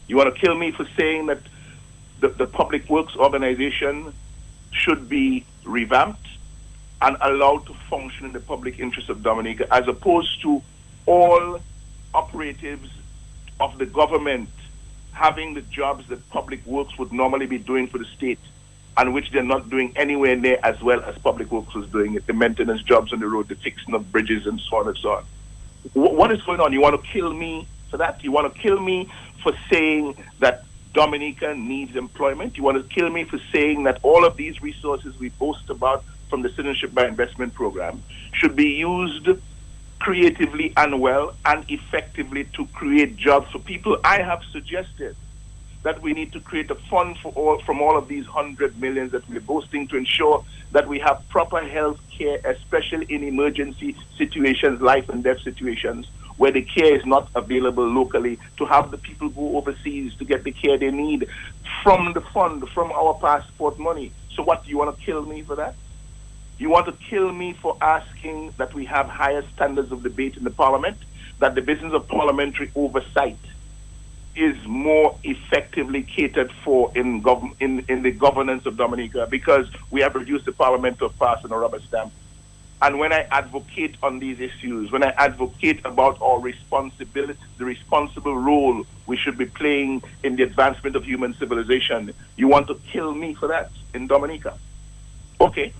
You want to kill me for saying that the Public Works Organization should be revamped and allowed to function in the public interest of Dominica, as opposed to all operatives of the government having the jobs that Public Works would normally be doing for the state, and which they're not doing anywhere near as well as Public Works was doing it, the maintenance jobs on the road, the fixing of bridges, and so on and so on. What is going on? You want to kill me for that? You want to kill me for saying that Dominica needs employment? You want to kill me for saying that all of these resources we boast about from the Citizenship by Investment program should be used creatively and well and effectively to create jobs for people? I have suggested that we need to create a fund from all of these 100 million that we're boasting to ensure that we have proper health care, especially in emergency situations, life and death situations, where the care is not available locally, to have the people go overseas to get the care they need from the fund, from our passport money. So what, do you want to kill me for that? You want to kill me for asking that we have higher standards of debate in the Parliament, that the business of parliamentary oversight is more effectively catered for in the governance of Dominica, because we have reduced the Parliament to a pass and a rubber stamp. And when I advocate on these issues, when I advocate about our responsibility, the responsible role we should be playing in the advancement of human civilization, you want to kill me for that in Dominica? Okay.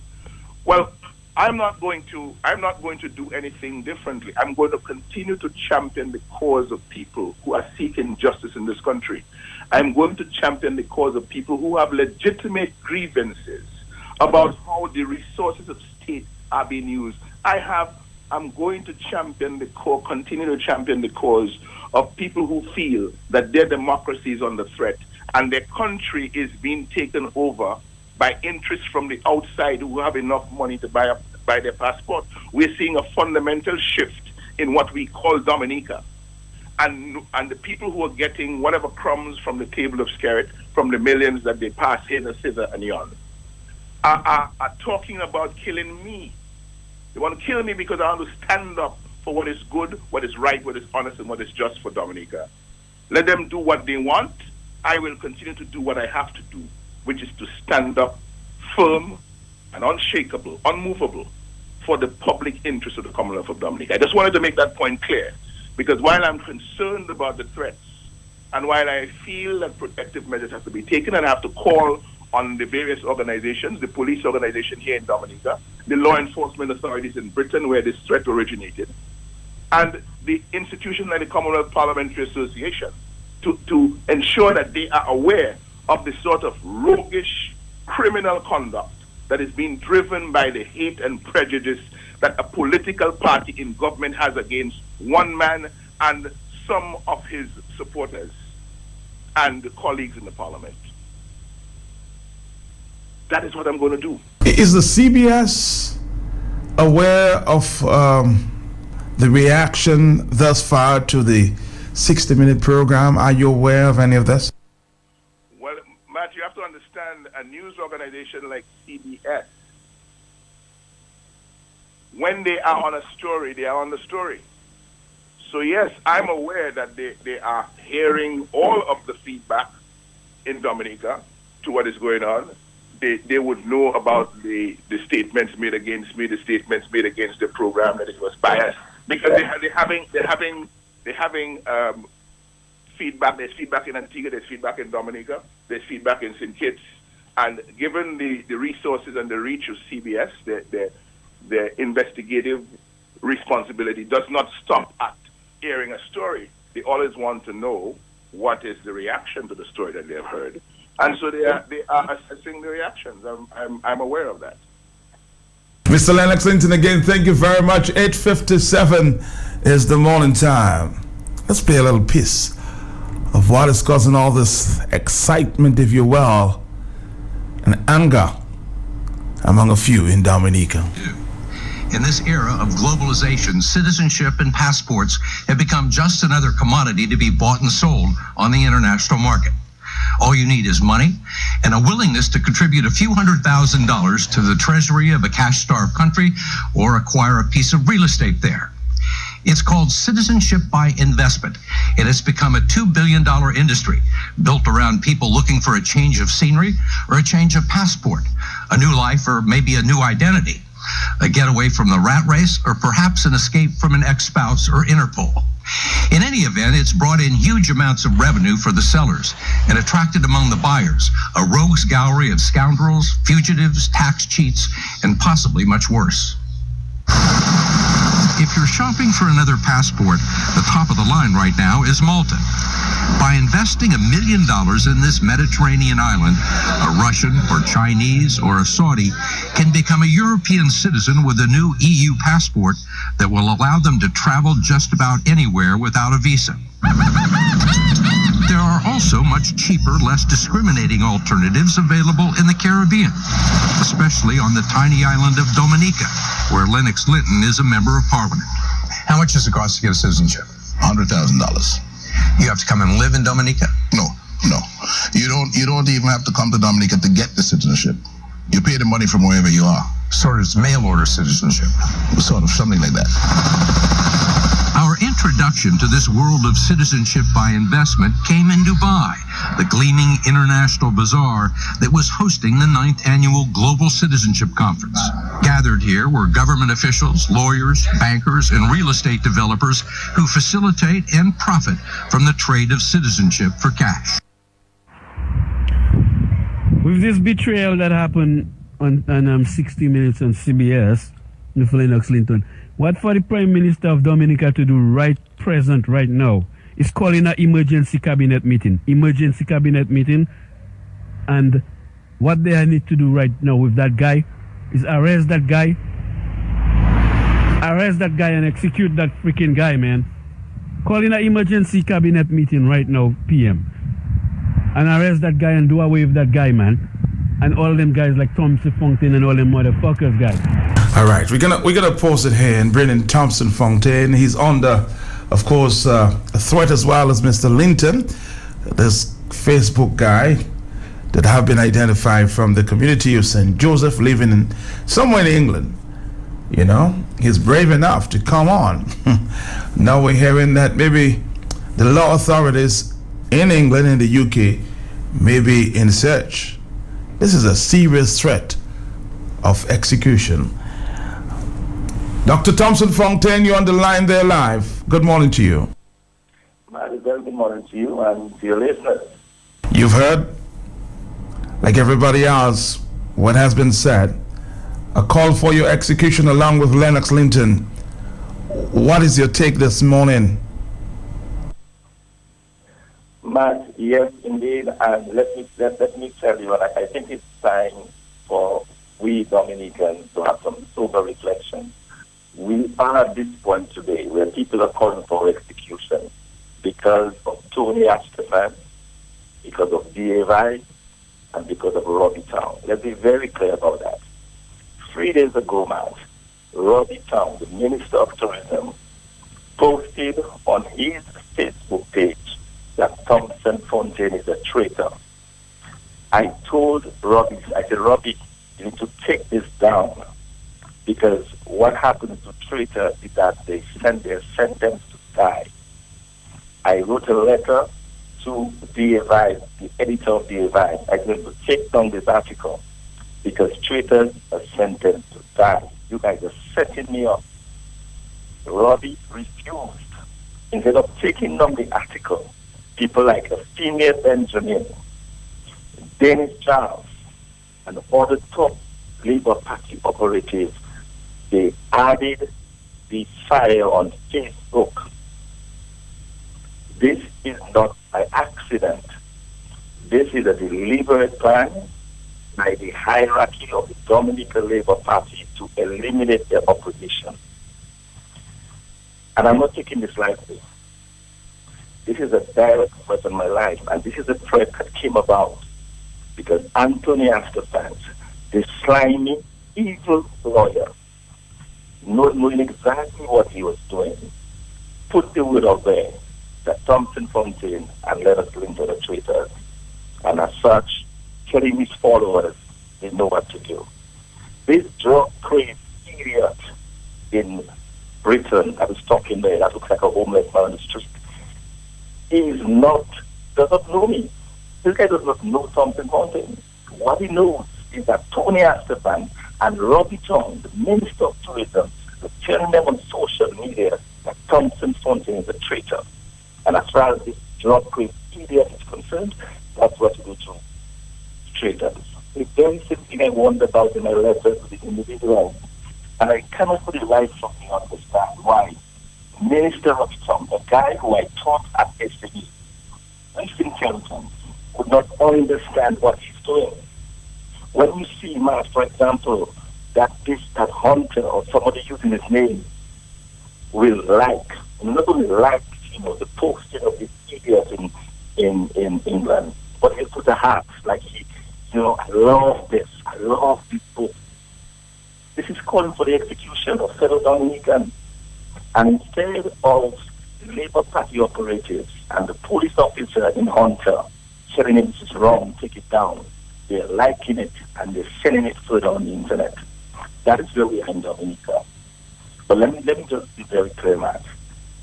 Well, I'm not going to do anything differently. I'm going to continue to champion the cause of people who are seeking justice in this country. I'm going to champion the cause of people who have legitimate grievances about how the resources of state are being used. I'm going to continue to champion the cause of people who feel that their democracy is under threat and their country is being taken over by interests from the outside who have enough money to buy their passport. We're seeing a fundamental shift in what we call Dominica. and the people who are getting whatever crumbs from the table of Skerrit, from the millions that they pass hither, thither, and yon, are talking about killing me. They want to kill me because I want to stand up for what is good, what is right, what is honest, and what is just for Dominica. Let them do what they want. I will continue to do what I have to do, which is to stand up firm and unshakable, unmovable, for the public interest of the Commonwealth of Dominica. I just wanted to make that point clear, because while I'm concerned about the threats, and while I feel that protective measures have to be taken, and I have to call on the various organizations, the police organization here in Dominica, the law enforcement authorities in Britain where this threat originated, and the institution like the Commonwealth Parliamentary Association, to ensure that they are aware of the sort of roguish criminal conduct that is being driven by the hate and prejudice that a political party in government has against one man and some of his supporters and colleagues in the parliament. That is what I'm going to do. Is the CBS aware of the reaction thus far to the 60-minute program? Are you aware of any of this? Well, Matt, you have to understand, a news organization like CBS, when they are on a story, they are on the story. So yes, I'm aware that they are hearing all of the feedback in Dominica to what is going on. They would know about the statements made against me, the statements made against the program, that it was biased, because they're having feedback. There's feedback in Antigua, there's feedback in Dominica, there's feedback in St. Kitts, and given the resources and the reach of CBS, their investigative responsibility does not stop at airing a story. They always want to know what is the reaction to the story that they have heard. And so they are assessing the reactions. I'm aware of that. Mr. Lennox Linton, again, thank you very much. 8:57 is the morning time. Let's play a little piece of what is causing all this excitement, if you will, and anger among a few in Dominica. In this era of globalization, citizenship and passports have become just another commodity to be bought and sold on the international market. All you need is money and a willingness to contribute a few $100,000 to the treasury of a cash-starved country or acquire a piece of real estate there. It's called citizenship by investment, and it's become a $2 billion industry built around people looking for a change of scenery or a change of passport, a new life, or maybe a new identity, a getaway from the rat race, or perhaps an escape from an ex-spouse or Interpol. In any event, it's brought in huge amounts of revenue for the sellers and attracted among the buyers a rogues gallery of scoundrels, fugitives, tax cheats, and possibly much worse. If you're shopping for another passport, the top of the line right now is Malta. By investing $1 million in this Mediterranean island, a Russian or Chinese or a Saudi can become a European citizen with a new EU passport that will allow them to travel just about anywhere without a visa. There are also much cheaper, less discriminating alternatives available in the Caribbean, especially on the tiny island of Dominica, where Lennox Linton is a member of Parliament. How much does it cost to get a citizenship? $100,000. You have to come and live in Dominica? No. You don't even have to come to Dominica to get the citizenship. You pay the money from wherever you are. Sort of mail order citizenship. Sort of, something like that. Our introduction to this world of citizenship by investment came in Dubai, the gleaming international bazaar that was hosting the 9th annual Global Citizenship Conference. Gathered here were government officials, lawyers, bankers, and real estate developers who facilitate and profit from the trade of citizenship for cash. With this betrayal that happened on 60 Minutes on CBS with Lennox Linton, what for the Prime Minister of Dominica to do right now is calling an emergency cabinet meeting. And what they need to do right now with that guy is arrest that guy and execute that freaking guy, man. Calling an emergency cabinet meeting right now, PM. And arrest that guy and do away with that guy, man. And all them guys like Thompson Fontaine and all them motherfuckers, guys. All right, we're gonna pause it here and bring in Thompson Fontaine. He's on the of course, a threat as well as Mr. Linton, this Facebook guy that have been identified from the community of St. Joseph, living in somewhere in England. You know, he's brave enough to come on. Now we're hearing that maybe the law authorities in England and the UK may be in search. This is a serious threat of execution. Dr. Thompson Fontaine, you're on the line there live. Good morning to you. Very good morning to you and to your listeners. You've heard, like everybody else, what has been said. A call for your execution along with Lennox Linton. What is your take this morning? Matt, yes, indeed. And let me tell you, I think it's time for we Dominicans to have some sober reflection. We are at this point today where people are calling for execution because of Tony Astafan, because of D.A. and because of Robbie Town. Let's be very clear about that. 3 days ago, Matt, Robbie Town, the Minister of Tourism, posted on his Facebook page that Thompson Fontaine is a traitor. I told Robbie, I said, Robbie, you need to take this down because what happens to traitors is that they're sentenced to die. I wrote a letter to the editor of the Advice. I said to take down this article because traitors are sentenced to die. You guys are setting me up. Robbie refused. Instead of taking down the article, people like a female Benjamin, Dennis Charles, and other top Labour Party operatives, they added the fire on Facebook. This is not by accident. This is a deliberate plan by the hierarchy of the Dominican Labour Party to eliminate their opposition. And I'm not taking this lightly. This is a direct threat on my life, and this is a threat that came about because Anthony Astafan, the slimy, evil lawyer, knowing exactly what he was doing, put the word out there that Thompson Fontaine and Lennox Linton are traitors. And as such, telling his followers they know what to do. This drug-crazed idiot in Britain that was talking there, that looks like a homeless man on the street, does not know me. This guy does not know Thompson Fontaine. What he knows is that Tony Astafan and Robbie Town, the Minister of Tourism, are telling them on social media that Thompson Fontaine is a traitor. And as far as this drug-crazed idiot is concerned, that's what you do to traitors. The very same thing I wonder about in my letter to the individual. And I cannot for the life of me understand why Minister of Town, a guy who I taught at SME, with intelligence, could not understand what he's doing. When you see, Matt, for example, that Hunter or somebody using his name will not only like, the posting of this idiot in England, but he'll put a heart like I love this. I love this book. This is calling for the execution of fellow Dominicans. And instead of the Labour Party operatives and the police officer in Hunter telling him this is wrong, take it down, they're liking it and they're sending it further on the internet. That is where we are in Dominica. But let me just be very clear, Matt.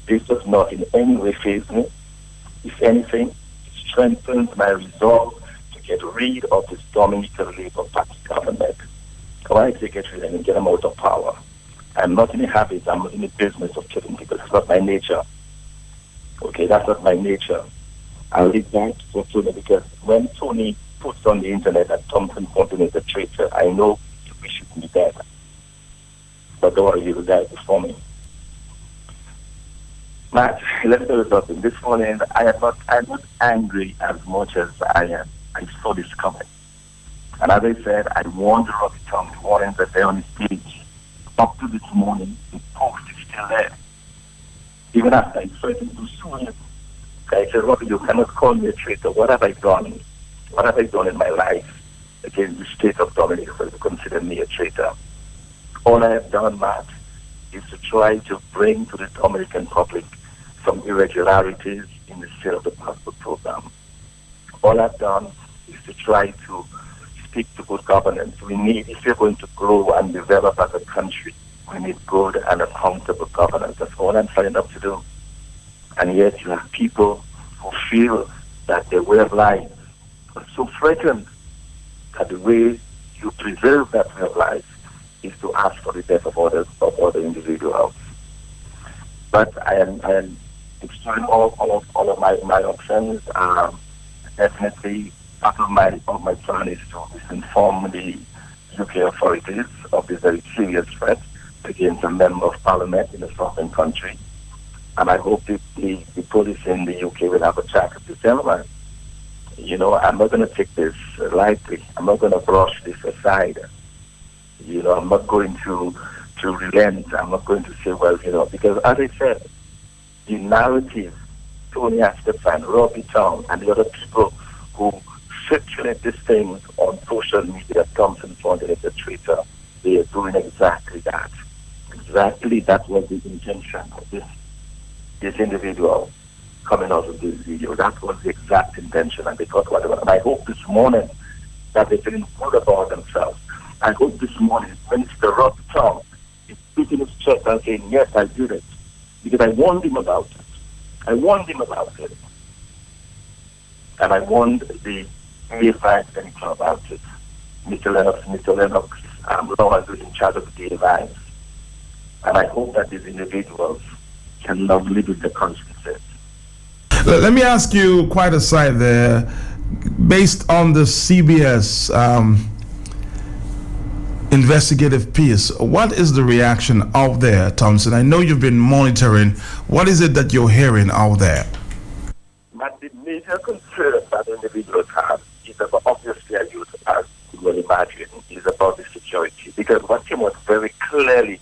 This does not in any way faze me. If anything, it strengthens my resolve to get rid of this Dominican Labour Party government. Why to get rid of them and get them out of power? I'm not in the habit, I'm not in the business of killing people. That's not my nature. Okay, that's not my nature. I'll leave that for Tony because when Tony puts on the internet that Thompson Fontaine is a traitor, I know we shouldn't be dead. But don't worry, he will die before me. Matt, let's do something. This morning, I'm not angry as much as I saw this coming. And as I said, I warned Robbie Town the morning that they're on his page. Up to this morning, the post is still there. Even after I threatened to sue him, I said, Robbie, you cannot call me a traitor. What have I done? What have I done in my life against the state of Dominica for you to consider me a traitor? All I have done, Matt, is to try to bring to the Dominican public some irregularities in the sale of the passport program. All I've done is to try to speak to good governance. We need, if we're going to grow and develop as a country, we need good and accountable governance. That's all I'm trying up to do. And yet you have people who feel that their way of life is so threatened that the way you preserve that way of life is to ask for the death of other individuals. But I am exploring all of my options. Definitely, part of my plan is to inform the UK authorities of this very serious threat against a member of parliament in a sovereign country. And I hope the police in the UK will have a chat with this gentleman. You know, I'm not going to take this lightly. I'm not going to brush this aside. You know, I'm not going to relent. I'm not going to say, well, you know, because as I said, the narrative, Tony Astefan, Robbie Town, and the other people who circulate these things on social media, Thompson Fontaine is a traitor, they are doing exactly that. Exactly that was the intention of this individual coming out of this video. That was the exact intention, and they thought whatever. And I hope this morning that they're feeling good about themselves. I hope this morning Minister Rob Town is beating his chest and saying, yes, I did it. Because I warned him about it. I warned him about it. And I warned the A5 Central about it. Mr. Lennox Law is in charge of the A5. And I hope that these individuals can now live with the consequences. Let me ask you quite aside there, based on the CBS investigative piece, what is the reaction out there, Thompson? I know you've been monitoring. What is it that you're hearing out there? But the major concern that individuals have is about, obviously, as you will imagine, is about the security. Because what came out very clearly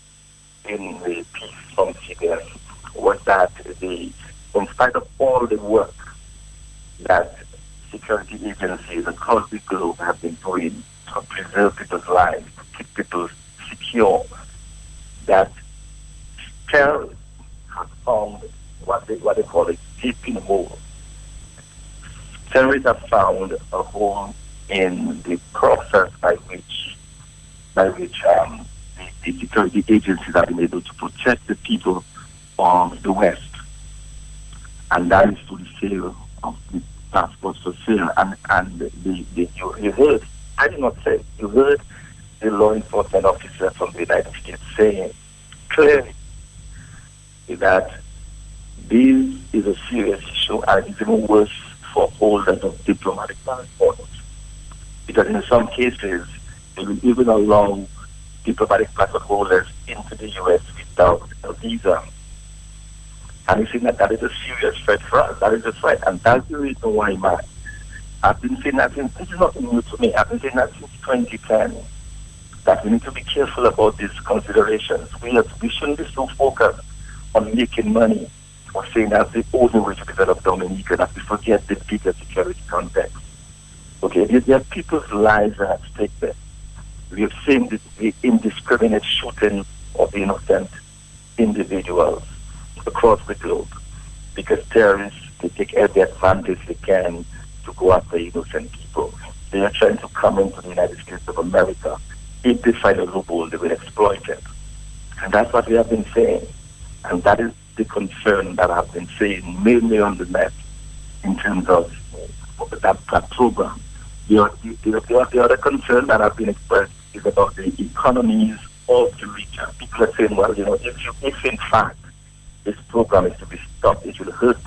in the piece from CBS was that in spite of all the work that security agencies across the globe have been doing to preserve people's lives, to keep people secure, that terrorists have found what they call a gaping hole. Terrorists have found a hole in the process by which the security agencies have been able to protect the people of the West. And that is to the sale of the passports for sale. And you heard, I did not say, you heard the law enforcement officer from the United States saying clearly that this is a serious issue and it's even worse for holders of diplomatic passports. Because in some cases, they will even allow diplomatic passport holders into the U.S. without a visa. And you see that is a serious threat for us. That is a threat. And that's the reason why, I've been saying that since, this is not new to me, I've been saying that since 2010, that we need to be careful about these considerations. We shouldn't be so focused on making money or saying that's the only way to develop Dominica, that we forget the bigger security context. Okay, there are people's lives at stake there. We have seen the indiscriminate shooting of innocent individuals across the globe because terrorists, they take every advantage they can to go after innocent people. They are trying to come into the United States of America. If they find a loophole, they will exploit it. And that's what we have been saying. And that is the concern that I've been saying mainly on the net in terms of that program. The other concern that I've been expressed is about the economies of the region. People are saying, well, you know, if in fact this program is to be stopped, it will hurt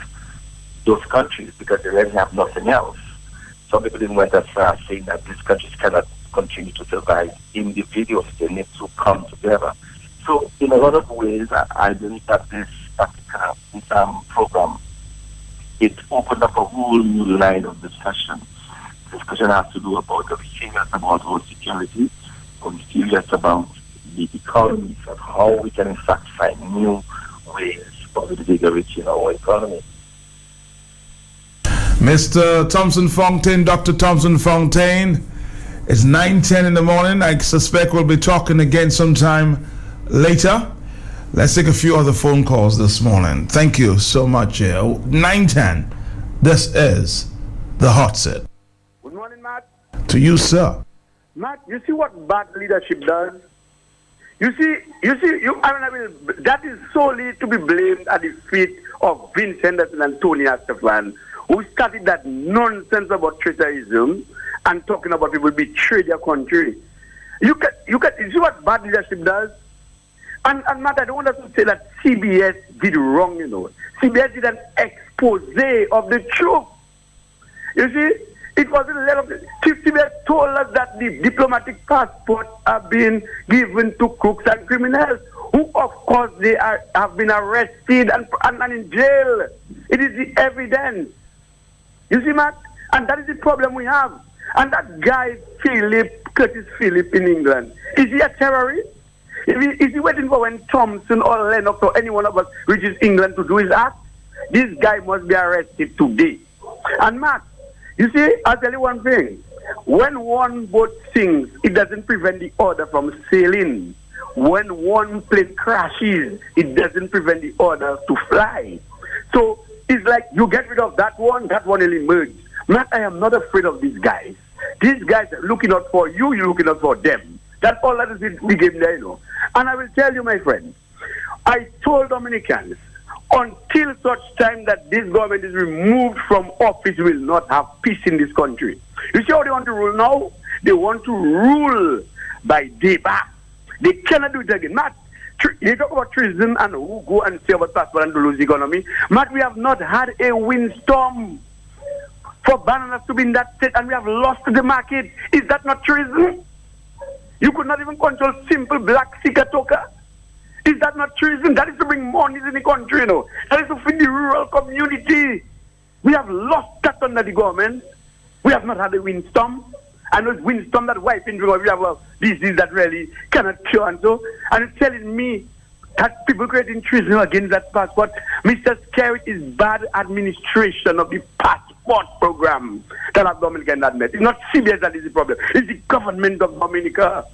those countries because they really have nothing else. Some people even went as far as saying that these countries cannot continue to survive individually. They need to come together. So in a lot of ways, I believe that this program, it opened up a whole new line of discussion. Discussion has to do about the serious about our security, or serious about the economies of how we can in fact find new ways of invigorating our economy. Mr. Thompson Fontaine, Dr. Thompson Fontaine, it's 9:10 in the morning. I suspect we'll be talking again sometime later. Let's take a few other phone calls this morning. Thank you so much. 910. This is the hot seat. Good morning, Matt. To you, sir. Matt, you see what bad leadership does? That is solely to be blamed at the feet of Vince Henderson and Tony Astafan, who started that nonsense about traitorism and talking about people betray their country. You see what bad leadership does? And Matt, I don't want us to say that CBS did wrong, CBS did an expose of the truth. You see, it was a letter of CBS told us that the diplomatic passports are being given to crooks and criminals, who of course have been arrested and in jail. It is the evidence. You see, Matt? And that is the problem we have. And that guy, Curtis Phillip in England, is he a terrorist? Is he waiting for when Thompson or Lennox or any one of us reaches England to do his act? This guy must be arrested today. And Matt, you see, I'll tell you one thing. When one boat sinks, it doesn't prevent the other from sailing. When one plane crashes, it doesn't prevent the other to fly. So it's like you get rid of that one will emerge. Matt, I am not afraid of these guys. These guys are looking out for you, you're looking out for them. That's all that is the game there, And I will tell you, my friend, I told Dominicans, until such time that this government is removed from office, we will not have peace in this country. You see how they want to rule now? They want to rule by deba. They cannot do it again. Matt, you talk about treason and who go and say about passport and to lose the economy. Matt, we have not had a windstorm for bananas to be in that state, and we have lost the market. Is that not treason? You could not even control simple black sikatoka. Is that not treason? That is to bring money in the country, That is to feed the rural community. We have lost that under the government. We have not had a windstorm. And those windstorm that wiping, we have a disease that really cannot cure and so. And it's telling me that people creating treason against that passport. Mr. Skerritt is bad administration of the passport program that our Dominica cannot met. It's not CBS that is the problem. It's the government of Dominica.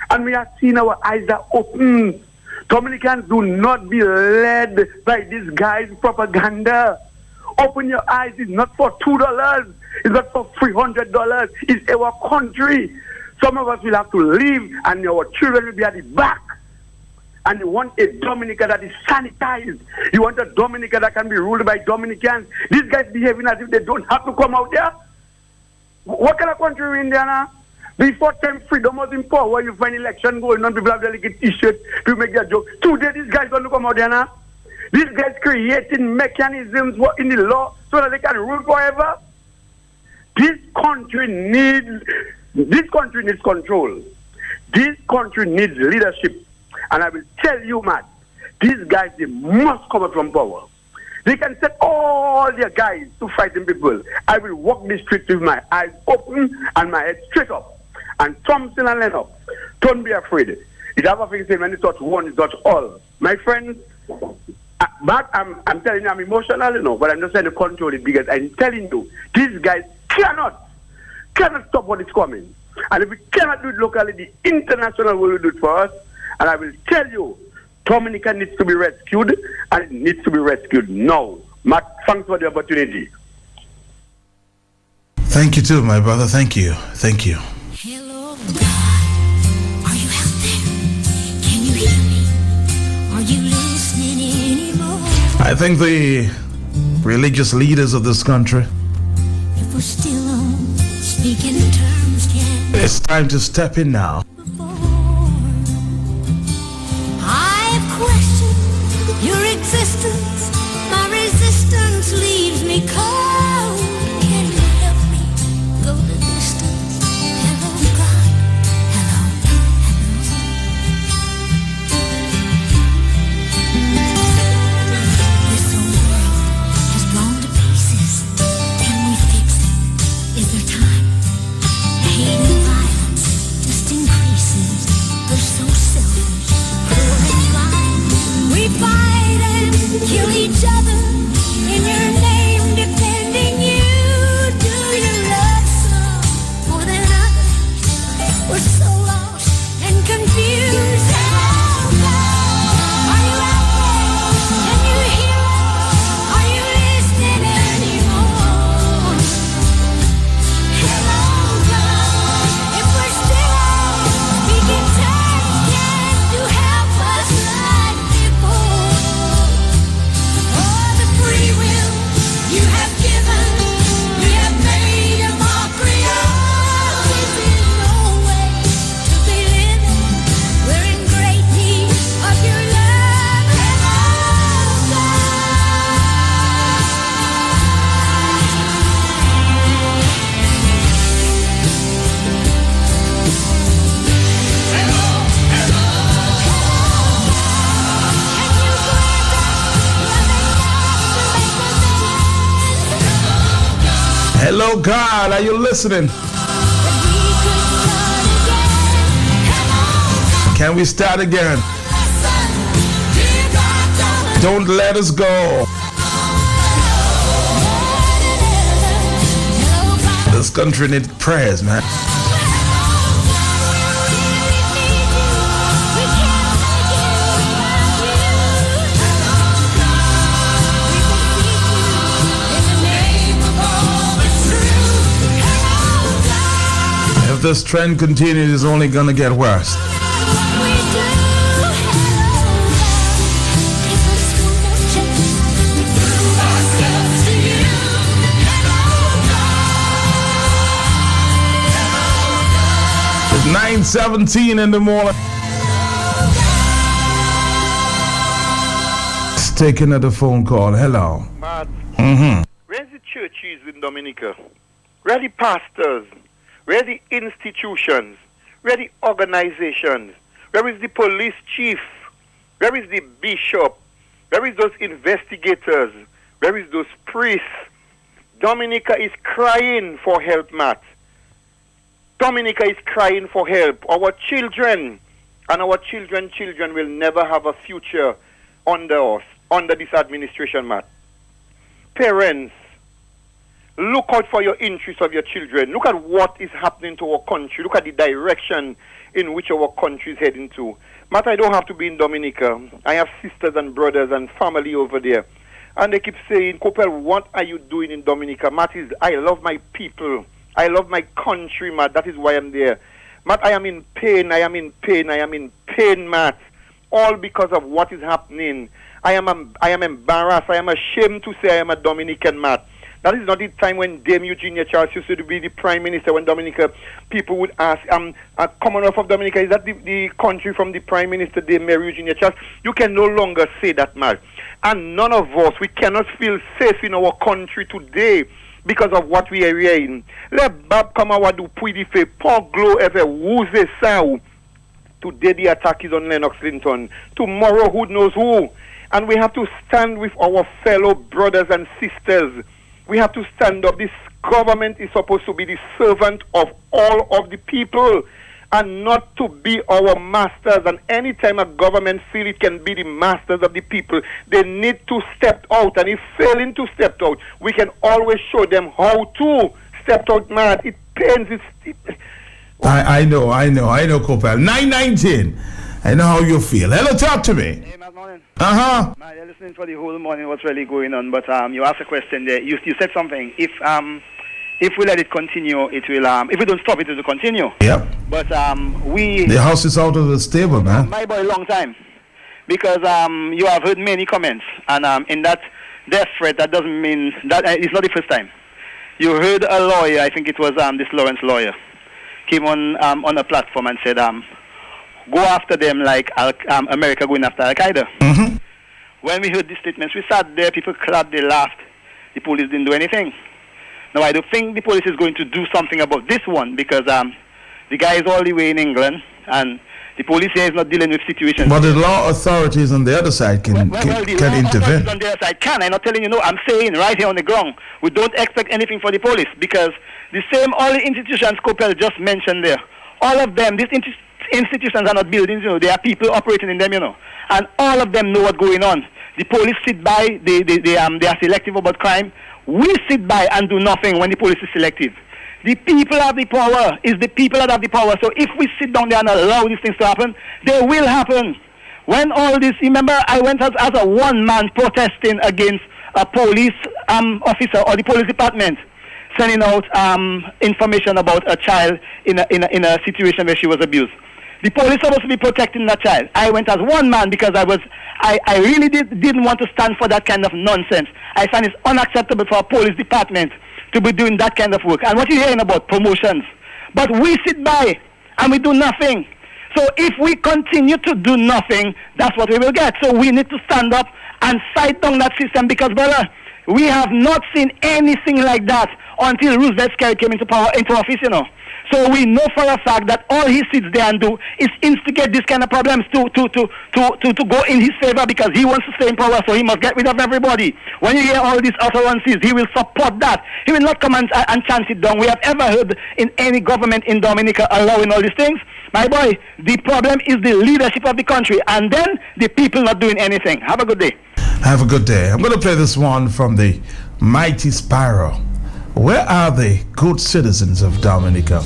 And we are seeing our eyes are open. Dominicans, do not be led by this guy's propaganda. Open your eyes. It's not for $2. It's not for $300. It's our country. Some of us will have to leave, and our children will be at the back. And you want a Dominica that is sanitized. You want a Dominica that can be ruled by Dominicans. These guys behaving as if they don't have to come out there. What kind of country are we in there now? Before time freedom was in power, you find election going on, people have delicate t-shirts, people make their joke. Today, these guys want to come out there now. These guys creating mechanisms in the law so that they can rule forever. This country needs control. This country needs leadership. And I will tell you, Matt, these guys, they must come out from power. They can set all their guys to fighting people. I will walk the streets with my eyes open and my head straight up. And Thompson and Lennox, don't be afraid. It's other things saying when it's not one, it's not all. My friends, but I'm telling you, I'm emotional, but I'm just trying to control it because I'm telling you, these guys cannot stop what is coming. And if we cannot do it locally, the international will do it for us. And I will tell you, Dominica needs to be rescued, and it needs to be rescued now. Matt, thanks for the opportunity. Thank you too, my brother. Thank you. Thank you. Hello, God. Are you out there? Can you hear me? Are you listening anymore? I think the religious leaders of this country, If we're still on speaking terms, it's time to step in now. I've questioned your existence. My resistance leaves me cold. Can you help me go the distance? Hello, God. Hello, This whole world has gone to pieces. Can we fix it? Is there time? Hate and violence just increases. They're so selfish, cruel and blind. We fight and kill each other in your name. Hello, God, are you listening? Can we start again? Don't let us go. This country needs prayers, man. If this trend continues, it's only gonna get worse. It's 9:17 in the morning. Let's take another phone call. Hello. Matt, Mm-hmm. where's the churches in Dominica? Where are the pastors? Where are the institutions? Where are the organizations? Where is the police chief? Where is the bishop? Where is those investigators? Where is those priests? Dominica is crying for help, Matt. Dominica is crying for help. Our children and our children will never have a future under us, under this administration, Matt. Parents, look out for your interests of your children. Look at what is happening to our country. Look at the direction in which our country is heading to. Matt, I don't have to be in Dominica. I have sisters and brothers and family over there. And they keep saying, Kopel, what are you doing in Dominica? Matt, I love my people. I love my country, Matt. That is why I'm there. Matt, I am in pain. I am in pain. I am in pain, Matt. All because of what is happening. I am embarrassed. I am ashamed to say I am a Dominican, Matt. That is not the time when Dame Eugenia Charles used to be the Prime Minister when Dominica, people would ask, Commonwealth of Dominica, is that the country from the Prime Minister, Dame Mary Eugenia Charles? You can no longer say that, Matt. And none of us, we cannot feel safe in our country today because of what we are hearing. Let Bab Kamawadu Puidife, Poglo Ever Wuze Sao. Today the attack is on Lennox Linton. Tomorrow who knows who. And we have to stand with our fellow brothers and sisters. We have to stand up. This government is supposed to be the servant of all of the people and not to be our masters. And anytime a government feels it can be the masters of the people, they need to step out. And if failing to step out, we can always show them how to step out, man. It pains. I know, Kopel. 9:19. I know how you feel. Hello, talk to me. Hey, Matt, morning. Uh-huh. Man, you're listening for the whole morning what's really going on, but you asked a question there. You said something. If we let it continue, it will. If we don't stop it, it will continue. Yep. But the house is out of the stable, man. My boy, long time, because you have heard many comments, and in that death threat, that doesn't mean that it's not the first time. You heard a lawyer, I think it was this Lawrence lawyer, came on a platform and said, go after them like America going after Al-Qaeda. Mm-hmm. When we heard these statements, we sat there, people clapped, they laughed. The police didn't do anything. Now, I don't think the police is going to do something about this one because the guy is all the way in England and the police here is not dealing with situations. But the law authorities on the other side can intervene. On the other side can. I'm not telling you no. I'm saying right here on the ground, we don't expect anything for the police because the same all the institutions Kopel just mentioned there, all of them, these institutions are not buildings, you know, there are people operating in them, you know, and all of them know what's going on. The police sit by, they are selective about crime. We sit by and do nothing when the police is selective. The people have the power. It's the people that have the power. So if we sit down there and allow these things to happen, they will happen. When all this, remember, I went as a one-man protesting against a police officer or the police department, sending out information about a child in a situation where she was abused. The police are supposed to be protecting that child. I went as one man because I really didn't want to stand for that kind of nonsense. I find it's unacceptable for a police department to be doing that kind of work. And what you're hearing about promotions. But we sit by and we do nothing. So if we continue to do nothing, that's what we will get. So we need to stand up and fight down that system because, brother, We have not seen anything like that until Roosevelt Scary came into office, you know. So we know for a fact that all he sits there and do is instigate these kind of problems to go in his favor, because he wants to stay in power, so he must get rid of everybody. When you hear all these utterances, he will support that. He will not come and chance it down. We have ever heard in any government in Dominica allowing all these things. My boy, the problem is the leadership of the country, and then the people not doing anything. Have a good day. Have a good day. I'm going to play this one from the Mighty Sparrow. Where are the good citizens of Dominica?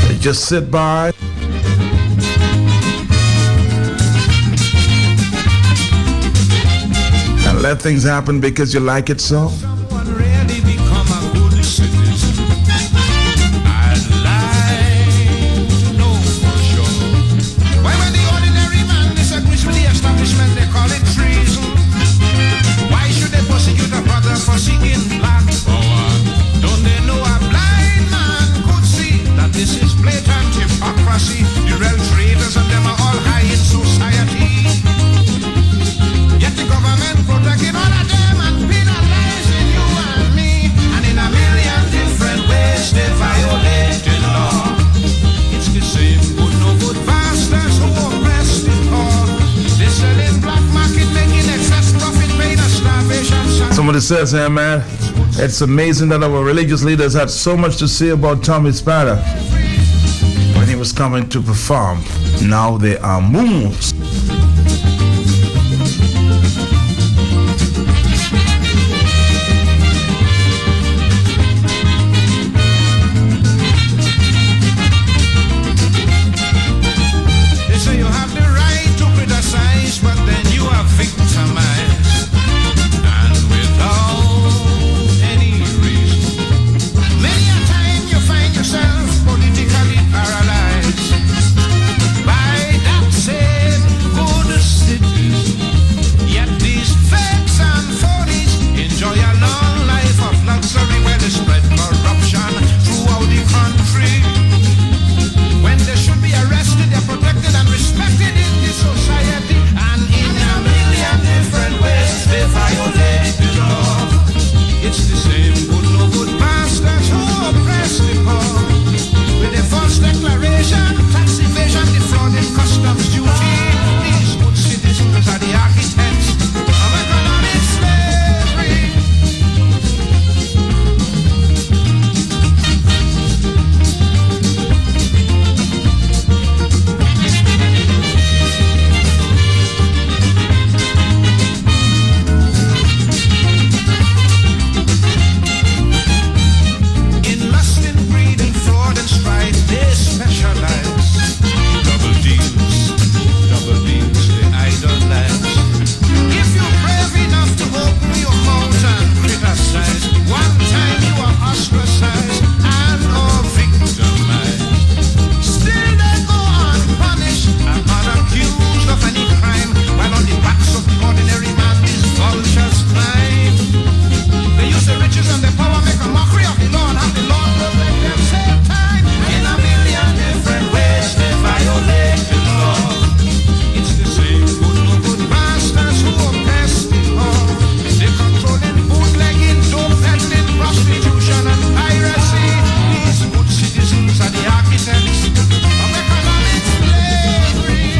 They just sit by and let things happen because you like it so? For seeking black power, don't they know a blind man could see that this is blatant hypocrisy? The real traitors and them are all high in society. Yet the government protecting all of them and penalizing you and me, and in a million different ways they violating law. It's the same good no good bastards who oppress the poor. They selling black market, making excess profit, paying a starvation. Somebody says, hey man, it's amazing that our religious leaders had so much to say about Tommy Sparrow when he was coming to perform. Now they are moons. They say you have the right to criticize, but then you are victimized. Politically paralyzed by that same good citizen. Yet these fakes and phonies enjoy a long life of luxury where they spread corruption throughout the country. When they should be arrested, they're protected and respected in this society, and in a million different ways they violate the law. It's the same good no good bastards who oppress the poor. With a false declaration, tax evasion, defrauding customs duty. These good citizens are the architects of economic slavery. In lust and greed and fraud and strife, they specialize. Double deals, they idolize. If you're brave enough to open your mouth and criticize, one time you are ostracized and or victimized. Still they go unpunished and unaccused of any crime, while on the backs of the ordinary man these vultures climb. They use the riches and the power, make a mockery of the Lord, and the Lord will let them save time. In a million different ways they violate the law. It's the same good no good bastards who oppress the poor. They controlling bootlegging, dope peddling, prostitution and piracy. These good citizens are the architects of economic slavery.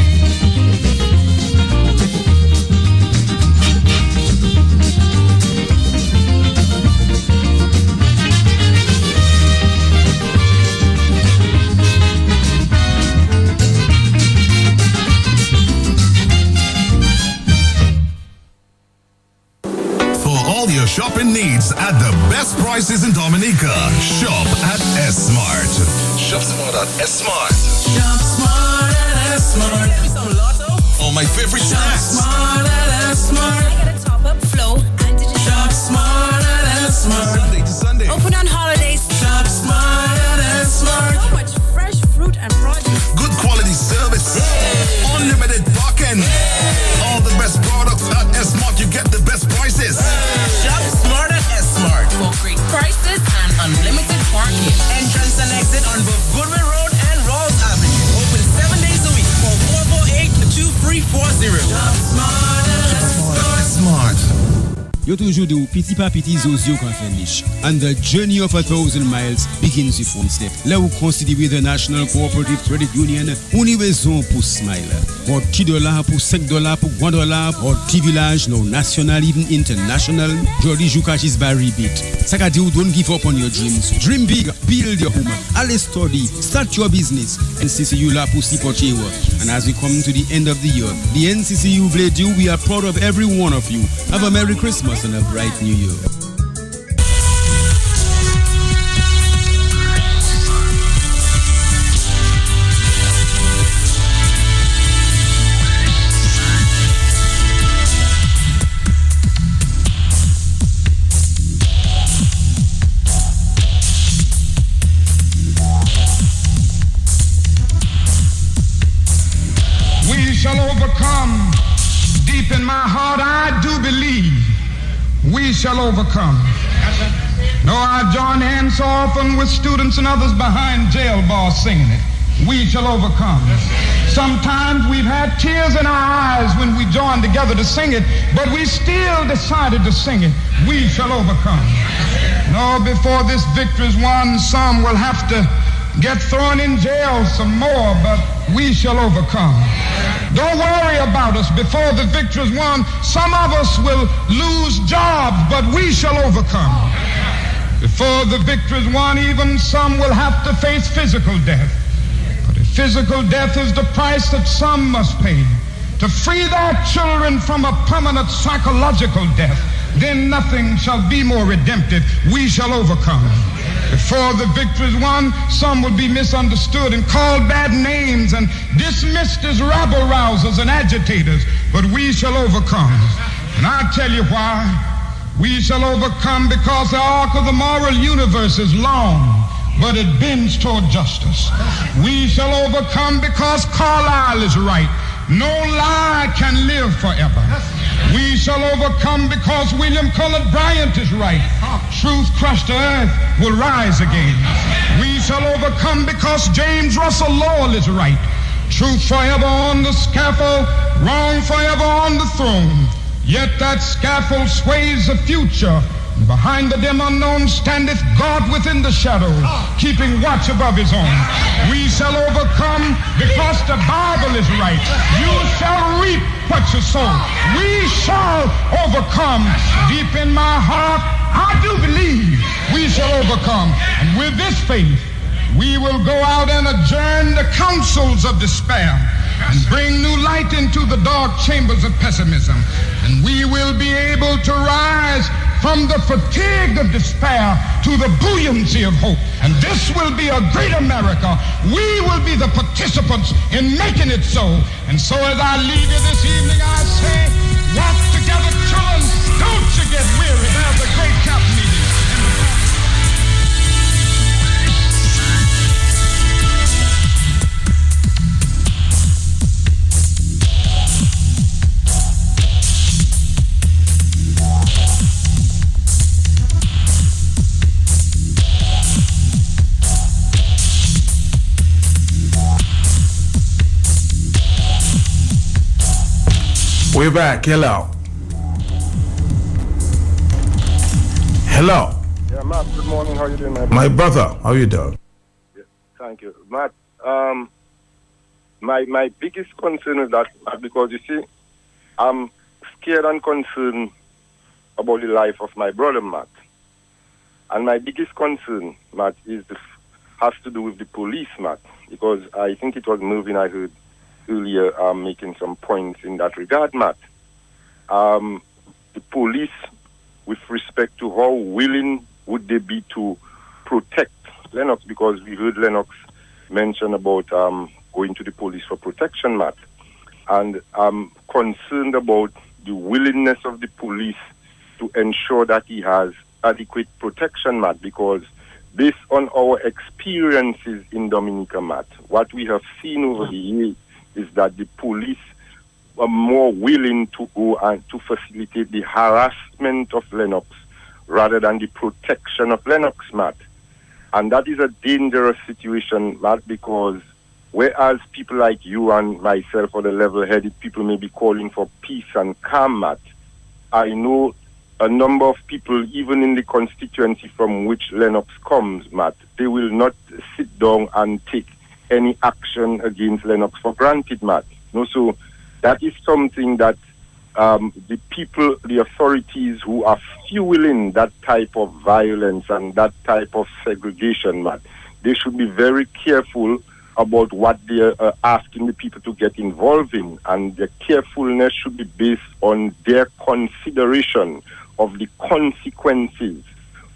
For all your shopping needs at the best prices in Dominica, shop at S-Mart. Shop smart at S-Mart. Shop smart at S-Mart. Give me some lotto. All my favorite Shop snacks. smart at S-Mart. I get a top-up flow and digital. Shop smart at S-Mart. Sunday to Sunday. Open on holidays. Shop smart at S-Mart. So much fresh fruit and produce. Good quality service. Unlimited parking. All the best products at S-Mart. You get the best prices. Shop smart at S-Mart for great prices and unlimited parking. Entrance and exit on both Goodwin Road and Rawls Avenue. Open 7 days a week. Call 448-2340. Shop smart. Yo toujours dit petit pas petit zozio qu'on fait niche. And the journey of 1,000 miles begins with one step. Là où considérez the National Cooperative Credit Union, on y raison pour smile. Pour $10, pour $5, pour $1, pour 10 villages, no national, even international. Jolly Jukash is by rebate. Ça veut dire don't give up on your dreams. Dream big, build your home. Allez study, start your business. NCCU là pour support you. And as we come to the end of the year, the NCCU blade you, we are proud of every one of you. Have a Merry Christmas and a bright New Year. We shall overcome. Deep in my heart, I do believe we shall overcome. No, I join hands so often with students and others behind jail bars singing it. We shall overcome. Sometimes we've had tears in our eyes when we joined together to sing it, but we still decided to sing it. We shall overcome. No, before this victory is won, some will have to get thrown in jail some more, but we shall overcome. Don't worry about us. Before the victory is won, some of us will lose jobs, but we shall overcome. Before the victory is won, even some will have to face physical death. But if physical death is the price that some must pay to free their children from a permanent psychological death, then nothing shall be more redemptive. We shall overcome. Before the victory is won, some will be misunderstood and called bad names and dismissed as rabble-rousers and agitators, but we shall overcome. And I'll tell you why. We shall overcome because the arc of the moral universe is long, but it bends toward justice. We shall overcome because Carlyle is right. No lie can live forever. We shall overcome because William Cullen Bryant is right. Truth crushed to earth will rise again. We shall overcome because James Russell Lowell is right. Truth forever on the scaffold, wrong forever on the throne. Yet that scaffold sways the future. Behind the dim unknown standeth God within the shadow, keeping watch above his own. We shall overcome because the Bible is right. You shall reap what you sow. We shall overcome. Deep in my heart, I do believe we shall overcome. And with this faith, we will go out and adjourn the councils of despair and bring new light into the dark chambers of pessimism. And we will be able to rise from the fatigue of despair to the buoyancy of hope. And this will be a great America. We will be the participants in making it so. And so as I leave you this evening, I say, walk together, children. Don't you get weary. There's a great camp meeting. We're back. Hello. Hello. Yeah, Matt, good morning. How you doing, man? My brother, how you doing? Yeah, thank you. Matt, my biggest concern is that, because you see, I'm scared and concerned about the life of my brother, Matt. And my biggest concern, Matt, has to do with the police, Matt, because I think it was Mervyn I heard earlier making some points in that regard, Matt. The police, with respect to how willing would they be to protect Lennox, because we heard Lennox mention about going to the police for protection, Matt. And I'm concerned about the willingness of the police to ensure that he has adequate protection, Matt, because based on our experiences in Dominica, Matt, what we have seen over the years is that the police are more willing to go and to facilitate the harassment of Lennox rather than the protection of Lennox, Matt. And that is a dangerous situation, Matt, because whereas people like you and myself or the level-headed people may be calling for peace and calm, Matt, I know a number of people, even in the constituency from which Lennox comes, Matt, they will not sit down and take any action against Lennox for granted, Matt. You know, so that is something that the people, the authorities who are fueling that type of violence and that type of segregation, Matt, they should be very careful about what they are asking the people to get involved in, and their carefulness should be based on their consideration of the consequences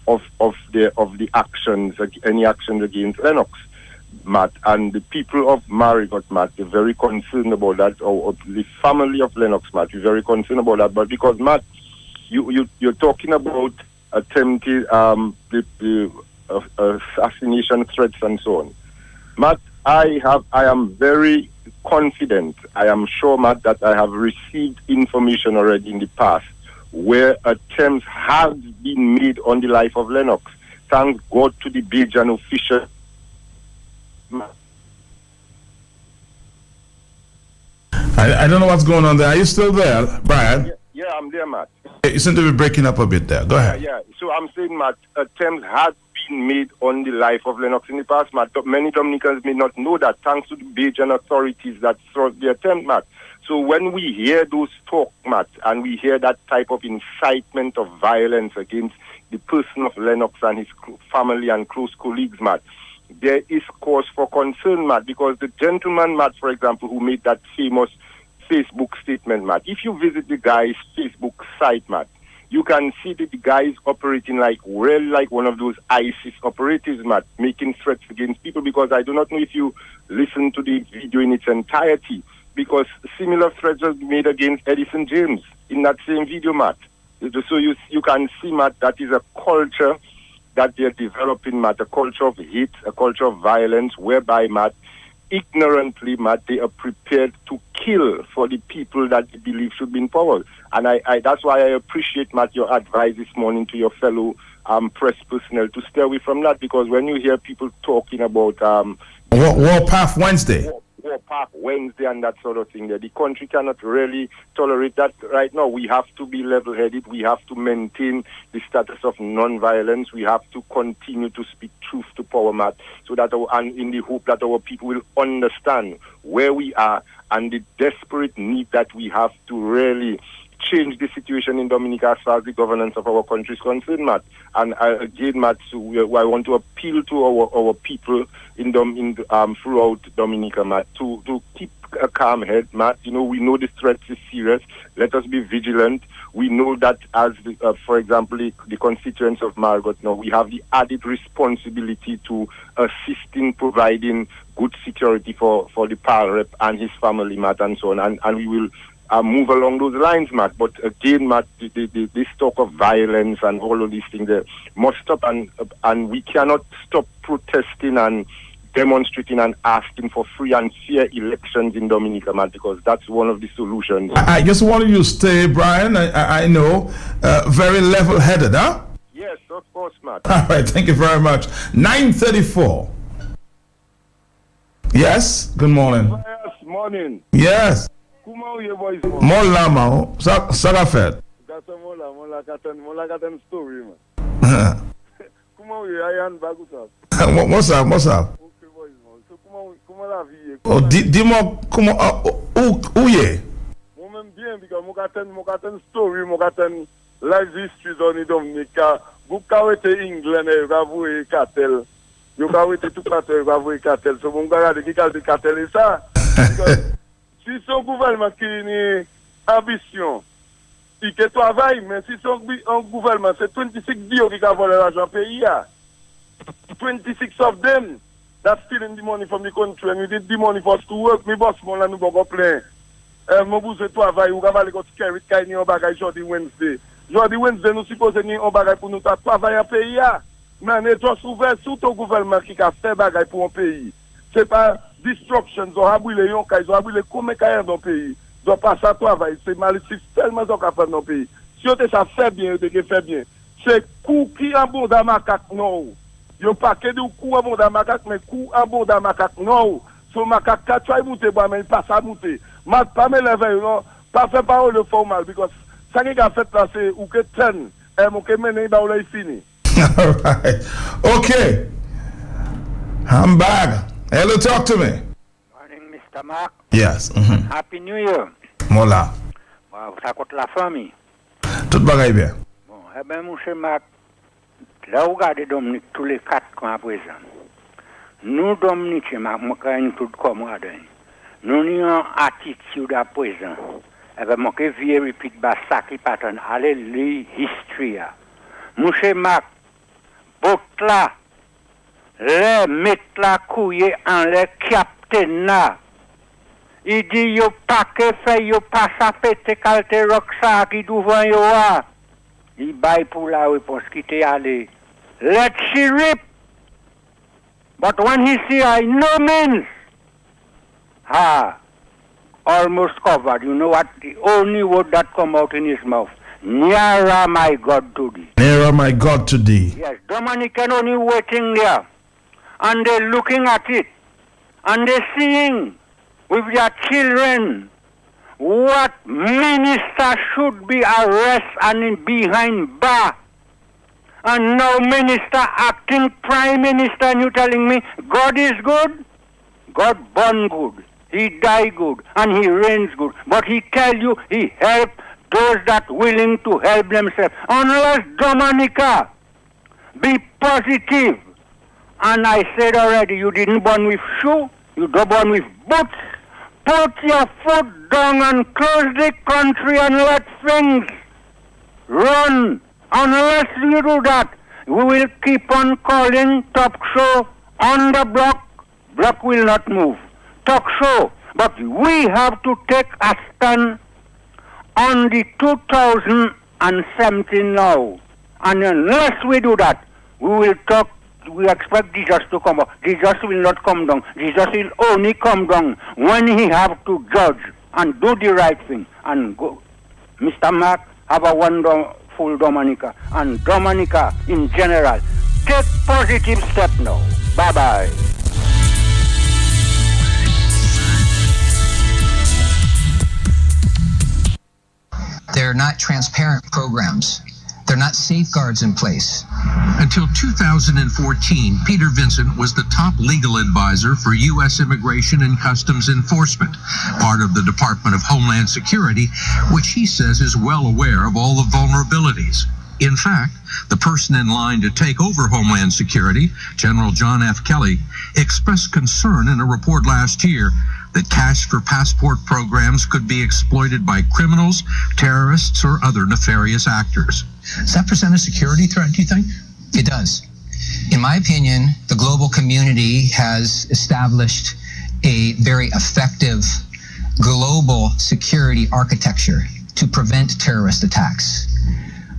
of the actions, any actions against Lennox, Matt. And the people of Marigot, Matt, they're very concerned about that, or the family of Lennox, Matt, we're very concerned about that. But because, Matt, you're talking about attempted the assassination threats and so on, Matt. I am very confident. I am sure, Matt, that I have received information already in the past where attempts have been made on the life of Lennox. Thank God to the Bajan official. I don't know what's going on there. Are you still there, Brian? Yeah, I'm there, Matt. You seem to be breaking up a bit there. Go ahead. Yeah. So I'm saying, Matt, attempts have been made on the life of Lennox in the past, Matt. Many Dominicans may not know that, thanks to the Bajan authorities that sought the attempt, Matt. So when we hear those talk, Matt, and we hear that type of incitement of violence against the person of Lennox and his family and close colleagues, Matt, there is cause for concern, Matt, because the gentleman, Matt, for example, who made that famous Facebook statement, Matt, if you visit the guy's Facebook site, Matt, you can see that the guy is operating really like one of those ISIS operatives, Matt, making threats against people, because I do not know if you listen to the video in its entirety, because similar threats were made against Edison James in that same video, Matt. So you can see, Matt, that is a culture that they're developing, Matt, a culture of hate, a culture of violence, whereby, Matt, ignorantly, Matt, they are prepared to kill for the people that they believe should be in power. And I that's why I appreciate, Matt, your advice this morning to your fellow press personnel to stay away from that, because when you hear people talking about Warpath Wednesday. Warpath Wednesday and that sort of thing, the country cannot really tolerate that right now. We have to be level-headed. We have to maintain the status of non-violence. We have to continue to speak truth to power, Matt, so that and in the hope that our people will understand where we are and the desperate need that we have to really change the situation in Dominica as far as the governance of our country is concerned, Matt. And again, Matt, I want to appeal to our people throughout Dominica, Matt, to keep a calm head, Matt. You know, we know the threat is serious. Let us be vigilant. We know that as, for example, the constituents of Margot now, we have the added responsibility to assist in providing good security for the Pal Rep and his family, Matt, and so on. And we will move along those lines, Matt. But again, Matt, this talk of violence and all of these things must stop, and we cannot stop protesting and demonstrating and asking for free and fair elections in Dominica, Matt, because that's one of the solutions. I just wanted you to stay, Brian. I know, very level-headed, huh? Yes, of course, Matt. All right, thank you very much. 9:34. Yes, good morning. Yes, morning. Yes. More lama, Sagafet. That's a mola katan story, man. What's up? Oh, dis-moi comment où est? Moi-même bien, because mokaten story, mokaten life history on Dominica. Vous kawete England, you ka voué cartel. You kawete tout cartel, you ka voué cartel. So mon gars qui calme cartel et ça. Si son gouvernement qui a une ambition, il que travaille, mais si son gouvernement, c'est 26 bio qui a volé l'argent pays. 26 of them that's stealing the money from the country, and we did the money for us to work. Me boss, mon la nous bon plein. Mon bout de travail, ou va aller go carry kind on bagay jeudi Wednesday. Jeudi Wednesday nous supposé ni on bagay pour nous travailler en pays. Mais on est tous ouverts sur ton gouvernement qui a fait bagay pour un pays. C'est pas destruction, ils ont abouilé yon kay, ils ont abouilé comme kay dans le pays. Ils ont pas ça travail, c'est malicif tellement qu'on a fait dans le pays. Si on te ça fait bien, on te fait bien. C'est coup qui en bon dans macaque non. Yo pas que du coup en bon dans macaque, mais coup en bon dans macaque non. So macaque quatre fois monter bois mais pas ça monter. Mat pas me lever non, pas faire parole formal because Ça qui a fait là, c'est ou que ten, ou que mener, bah, on est fini. All right. Okay. I'm back. Hello, talk to me. Morning, Mr. Mark. Yes. Happy New Year. Mola. Wow, ça coûte la famille. Tout bagaille bien. Bon, eh bien, monsieur Marc, là, regardez Dominique tous les 4 ans à présent. Nous, Dominique, Marc, nous avons tout comme nous avons une attitude à présent. Eh bien, moi, que vieux répète, ça qui patronne, allez lire history. Monsieur Marc, bot là, les mettre la couille en les captaine. Il dit, yo pas que fait, yo pas ça pété calte rock ça qui devant yo a. Il baille pour la réponse qui t'est allé. Let she rip. But when he see I no means, almost covered. You know what? The only word that come out in his mouth. Nearer my God to thee. Nearer my God to thee. Yes, Dominican only waiting there. And they looking at it. And they seeing with their children what minister should be arrested and in behind bar. And now minister acting prime minister and you telling me God is good? God born good. He die good. And he reigns good. But he tell you he help those that willing to help themselves. Unless Dominica be positive. And I said already, you didn't born with shoe. You don't born with boots. Put your foot down and close the country and let things run. Unless you do that, we will keep on calling talk show on the block. Block will not move. Talk show. But we have to take a stand on the 2017 now. And unless we do that, we will talk. We expect Jesus to come up. Jesus will not come down. Jesus will only come down when he have to judge and do the right thing and go. Mr. Mark, have a wonderful Dominica. And Dominica in general, take positive step now. Bye-bye. They're not transparent programs. They're not safeguards in place. Until 2014, Peter Vincent was the top legal advisor for U.S. Immigration and Customs Enforcement, part of the Department of Homeland Security, which he says is well aware of all the vulnerabilities. In fact, the person in line to take over Homeland Security, General John F. Kelly, expressed concern in a report last year that cash for passport programs could be exploited by criminals, terrorists, or other nefarious actors. Does that present a security threat, do you think? It does. In my opinion, the global community has established a very effective global security architecture to prevent terrorist attacks.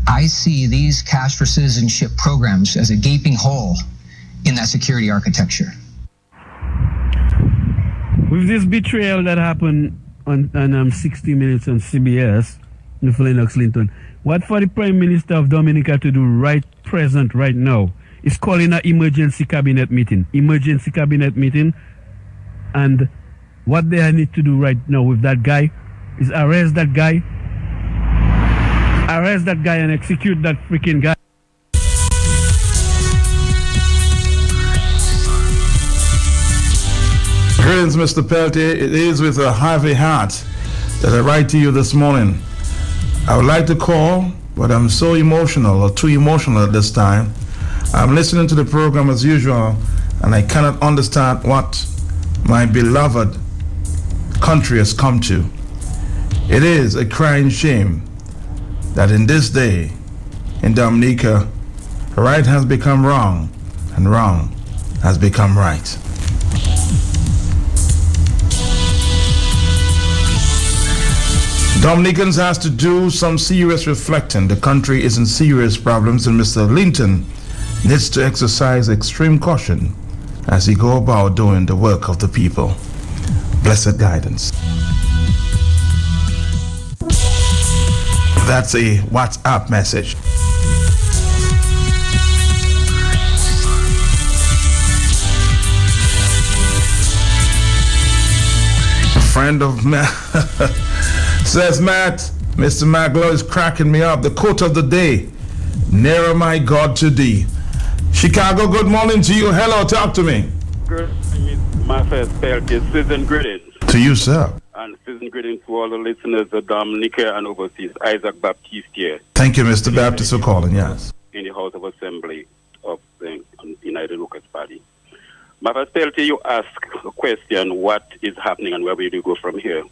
I see these cash for citizenship programs as a gaping hole in that security architecture. With this betrayal that happened on 60 Minutes on CBS with Lennox Linton, what for the Prime Minister of Dominica to do right now is calling an emergency cabinet meeting. And what they need to do right now with that guy is arrest that guy and execute that freaking guy. Greetings, Mr. Peltier. It is with a heavy heart that I write to you this morning. I would like to call, but I'm so emotional, or too emotional at this time. I'm listening to the program as usual, and I cannot understand what my beloved country has come to. It is a crying shame that in this day, in Dominica, right has become wrong, and wrong has become right. Dominicans has to do some serious reflecting. The country is in serious problems, and Mr. Linton needs to exercise extreme caution as he go about doing the work of the people. Blessed guidance. That's a WhatsApp message. A friend of Matt says, Matt, Mr. Maglow is cracking me up. The quote of the day, nearer my God to thee. Chicago, good morning to you. Hello, talk to me. Good morning, my first spell is season greetings. To you, sir. And season greetings to all the listeners of Dominica and overseas. Isaac Baptiste here. Thank you, Mr. Baptist, for calling, yes. In the House of Assembly of the United Workers' Party. My first spell to you ask a question, what is happening and where will you go from here?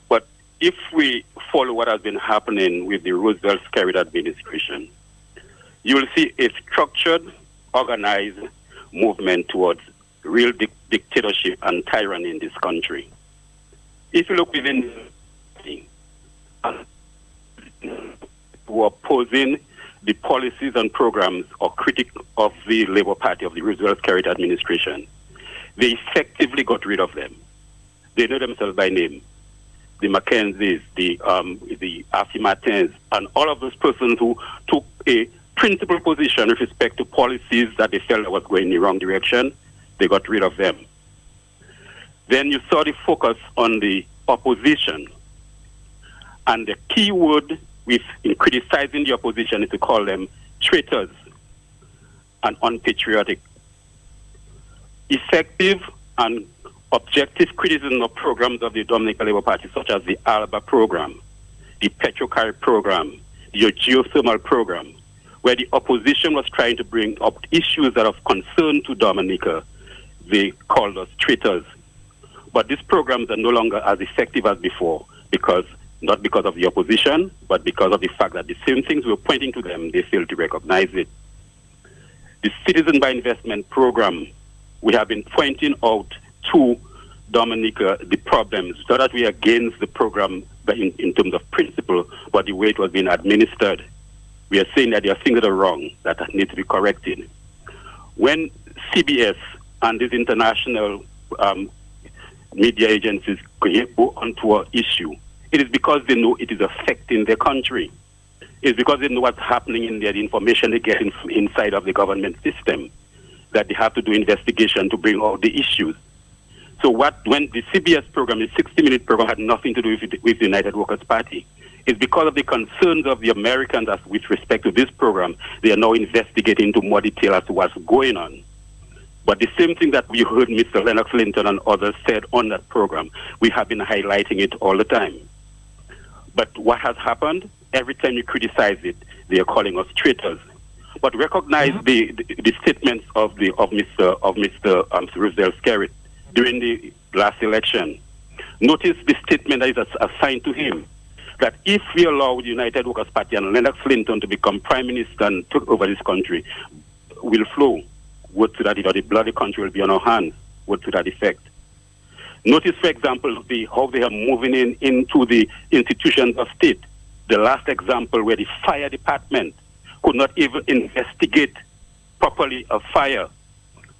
But if we follow what has been happening with the Roosevelt-Skerritt administration, you will see a structured, organized movement towards real dictatorship and tyranny in this country. If you look within who are opposing the policies and programs or critic of the Labour Party of the Roosevelt-Skerritt administration, they effectively got rid of them. They know themselves by name. The Mackenzies, the Afi Martins, and all of those persons who took a principal position with respect to policies that they felt was going in the wrong direction, they got rid of them. Then you saw the focus on the opposition. And the key word in criticizing the opposition is to call them traitors and unpatriotic. Effective and objective criticism of programs of the Dominican Labour Party, such as the ALBA program, the Petrocarri program, the geothermal program, where the opposition was trying to bring up issues that are of concern to Dominica, they called us traitors. But these programs are no longer as effective as before, not because of the opposition, but because of the fact that the same things we were pointing to them, they failed to recognize it. The Citizen by Investment program, we have been pointing out to Dominica the problems, not that we are against the program in terms of principle, but the way it was being administered. We are saying that there are things that are wrong that need to be corrected. When CBS and these international media agencies go onto an issue, it is because they know it is affecting their country. It's because they know what's happening in there, the information they get from inside of the government system, that they have to do investigation to bring out the issues. So when the CBS program, the 60-minute program, had nothing to do with the United Workers' Party, it's because of the concerns of the Americans with respect to this program, they are now investigating into more detail as to what's going on. But the same thing that we heard Mr. Lennox Linton and others said on that program, we have been highlighting it all the time. But what has happened? Every time you criticize it, they are calling us traitors. But recognize the statements of Mr. Roosevelt-Skerritt during the last election. Notice the statement that is assigned to him, that if we allow the United Workers' Party and Lennox Linton to become prime minister and take over this country, will flow. Word to that, the bloody country will be on our hands. Word to that effect. Notice, for example, how they are moving into the institutions of state. The last example where the fire department could not even investigate properly a fire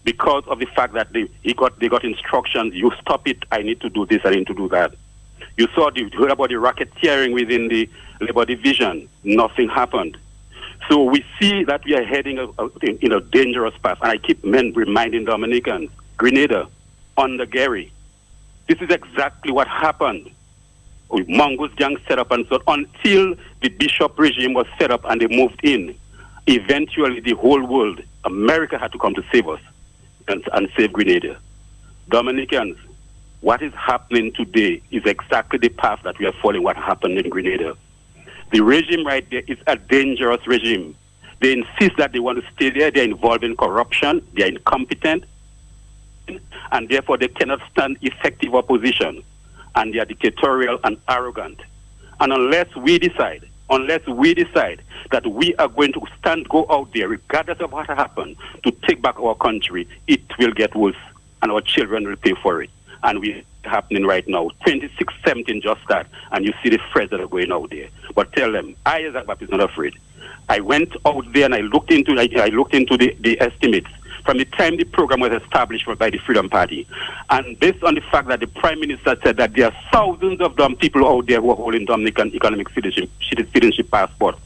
because of the fact that they got instructions, you stop it, I need to do this, I need to do that. You heard about the racketeering within the labor division. Nothing happened. So we see that we are heading in a dangerous path. And I keep reminding Dominicans, Grenada, under Gary. This is exactly what happened. Mongoose Gang set up and so on, until the Bishop regime was set up and they moved in. Eventually, the whole world, America had to come to save us and save Grenada. Dominicans, what is happening today is exactly the path that we are following what happened in Grenada. The regime right there is a dangerous regime. They insist that they want to stay there. They're involved in corruption. They're incompetent. And therefore, they cannot stand effective opposition. And they are dictatorial and arrogant. And unless we decide that we are going to go out there, regardless of what happens, to take back our country, it will get worse. And our children will pay for it. And it's happening right now. 2617 just that, and you see the threats that are going out there. But tell them, I as a Baptist is not afraid. I went out there and I looked into the estimates from the time the program was established by the Freedom Party. And based on the fact that the Prime Minister said that there are thousands of people out there who are holding Dominican economic citizenship passports,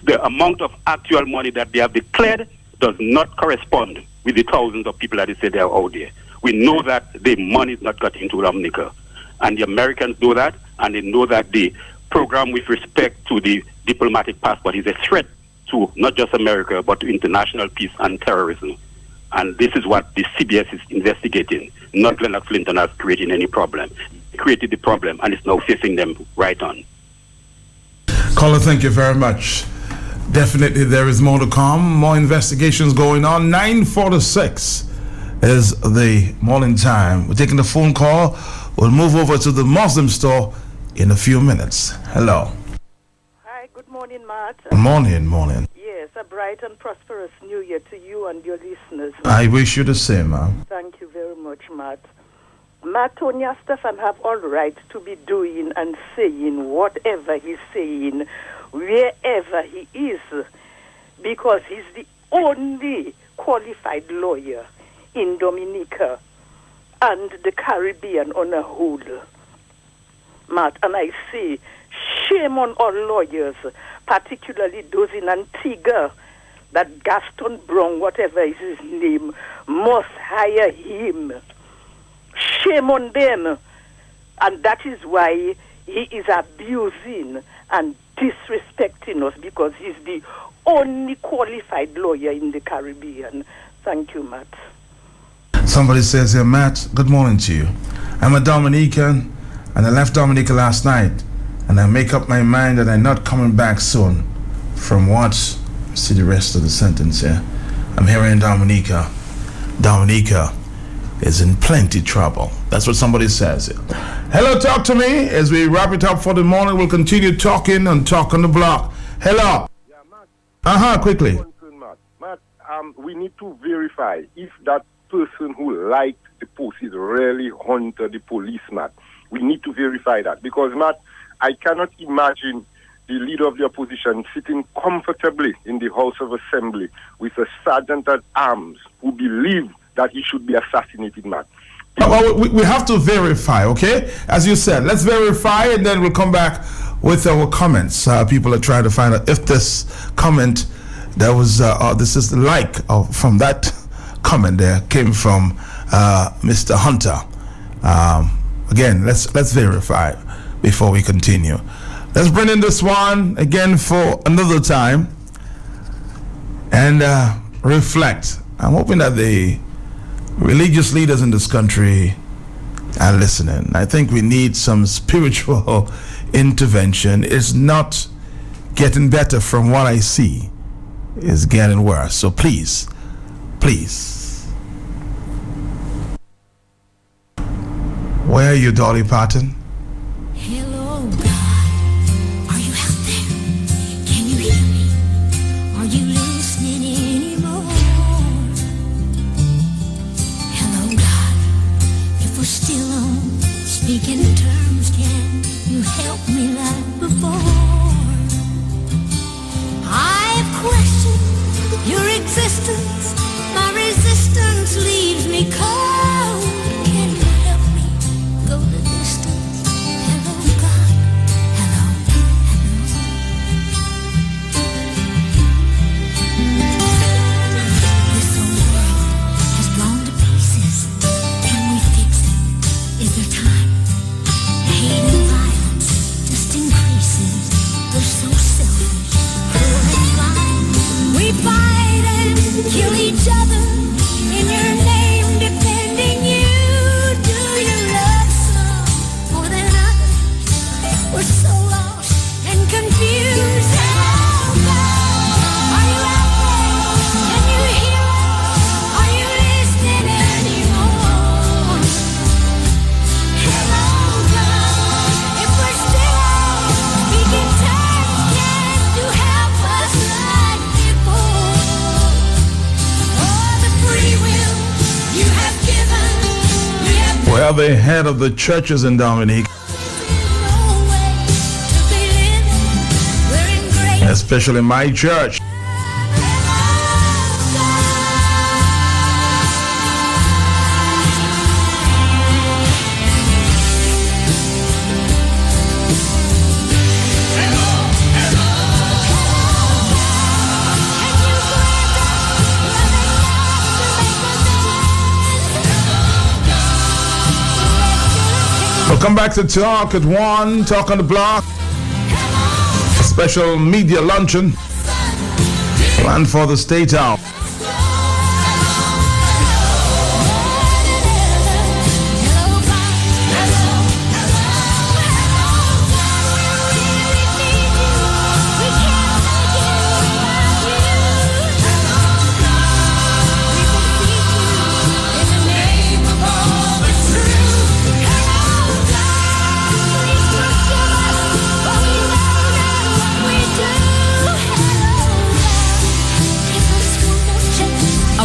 the amount of actual money that they have declared does not correspond with the thousands of people that they say they are out there. We know that the money is not getting into Dominica. And the Americans know that, and they know that the program with respect to the diplomatic passport is a threat to not just America, but to international peace and terrorism. And this is what the CBS is investigating, not Lennox Linton as creating any problem. He created the problem, and it's now facing them right on. Caller, thank you very much. Definitely there is more to come, more investigations going on. 9:46 is the morning time. We're taking the phone call. We'll move over to the Muslim store in a few minutes. Hello. Hi, good morning, Matt. Morning. Yes, a bright and prosperous new year to you and your listeners. I wish you the same, ma'am. Thank you very much, Matt. Matt, Tony Stefan have all right to be doing and saying whatever he's saying, wherever he is, because he's the only qualified lawyer in Dominica and the Caribbean on a whole, Matt. And I say, shame on all lawyers, particularly those in Antigua, that Gaston Brown, whatever is his name, must hire him. Shame on them. And that is why he is abusing and disrespecting us, because he's the only qualified lawyer in the Caribbean. Thank you, Matt. Somebody says here, Matt, good morning to you. I'm a Dominican, and I left Dominica last night, and I make up my mind that I'm not coming back soon. From what? See the rest of the sentence here. I'm here in Dominica. Dominica is in plenty trouble. That's what somebody says here. Hello, talk to me. As we wrap it up for the morning, we'll continue talking and talk on the block. Hello. Yeah, Matt. Quickly. Matt, we need to verify if that person who liked the post is really Hunter, the police, Matt. We need to verify that, because, Matt, I cannot imagine the leader of the opposition sitting comfortably in the House of Assembly with a sergeant at arms who believe that he should be assassinated, Matt. Well, we have to verify, okay? As you said, let's verify, and then we'll come back with our comments. People are trying to find out if this comment that was, this is the like from that comment there came from Mr. Hunter. Again, let's verify before we continue. Let's bring in this one again for another time and reflect. I'm hoping that the religious leaders in this country are listening. I think we need some spiritual intervention. It's not getting better from what I see. It's getting worse. So please. Where are you, Dolly Parton? Hello, God. Are you out there? Can you hear me? Are you listening anymore? Hello, God. If we're still on speaking terms, can you help me like before? I've questioned your existence. My resistance leaves me cold. Can you help me go the distance? Hello, God. Hello. This whole world has blown to pieces. Can we fix it? Is there time? Hate and violence just increases. We're so selfish, cruel and blind. We fight and kill each other in your name, defending you. Do you love some more than others? We're so lost and confused. Hello, God. Are you out there? Can you hear us? Are you listening anymore? Hello, God. If we're still on speaking terms, can you help us like before? Oh, the free will you have given, we have Well, the head of the churches in Dominique, especially my church. We'll come back to talk at 1, talk on the block. special media luncheon planned for the State House.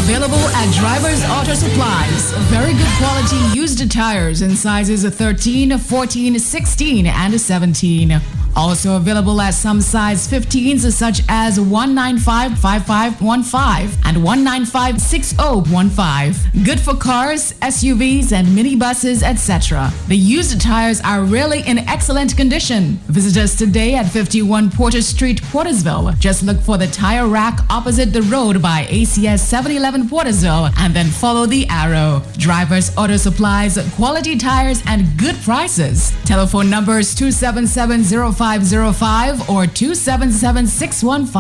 Available at Drivers Auto Supplies. Very good quality used tires in sizes 13, 14, 16, and 17. Also available at some size 15s such as 195-5515 and 195-6015. Good for cars, SUVs, and minibuses, etc. The used tires are really in excellent condition. Visit us today at 51 Porter Street, Portersville. Just look for the tire rack opposite the road by ACS 711 Portersville and then follow the arrow. Drivers Auto Supplies, quality tires and good prices. Telephone numbers 277-0505 or 277-615.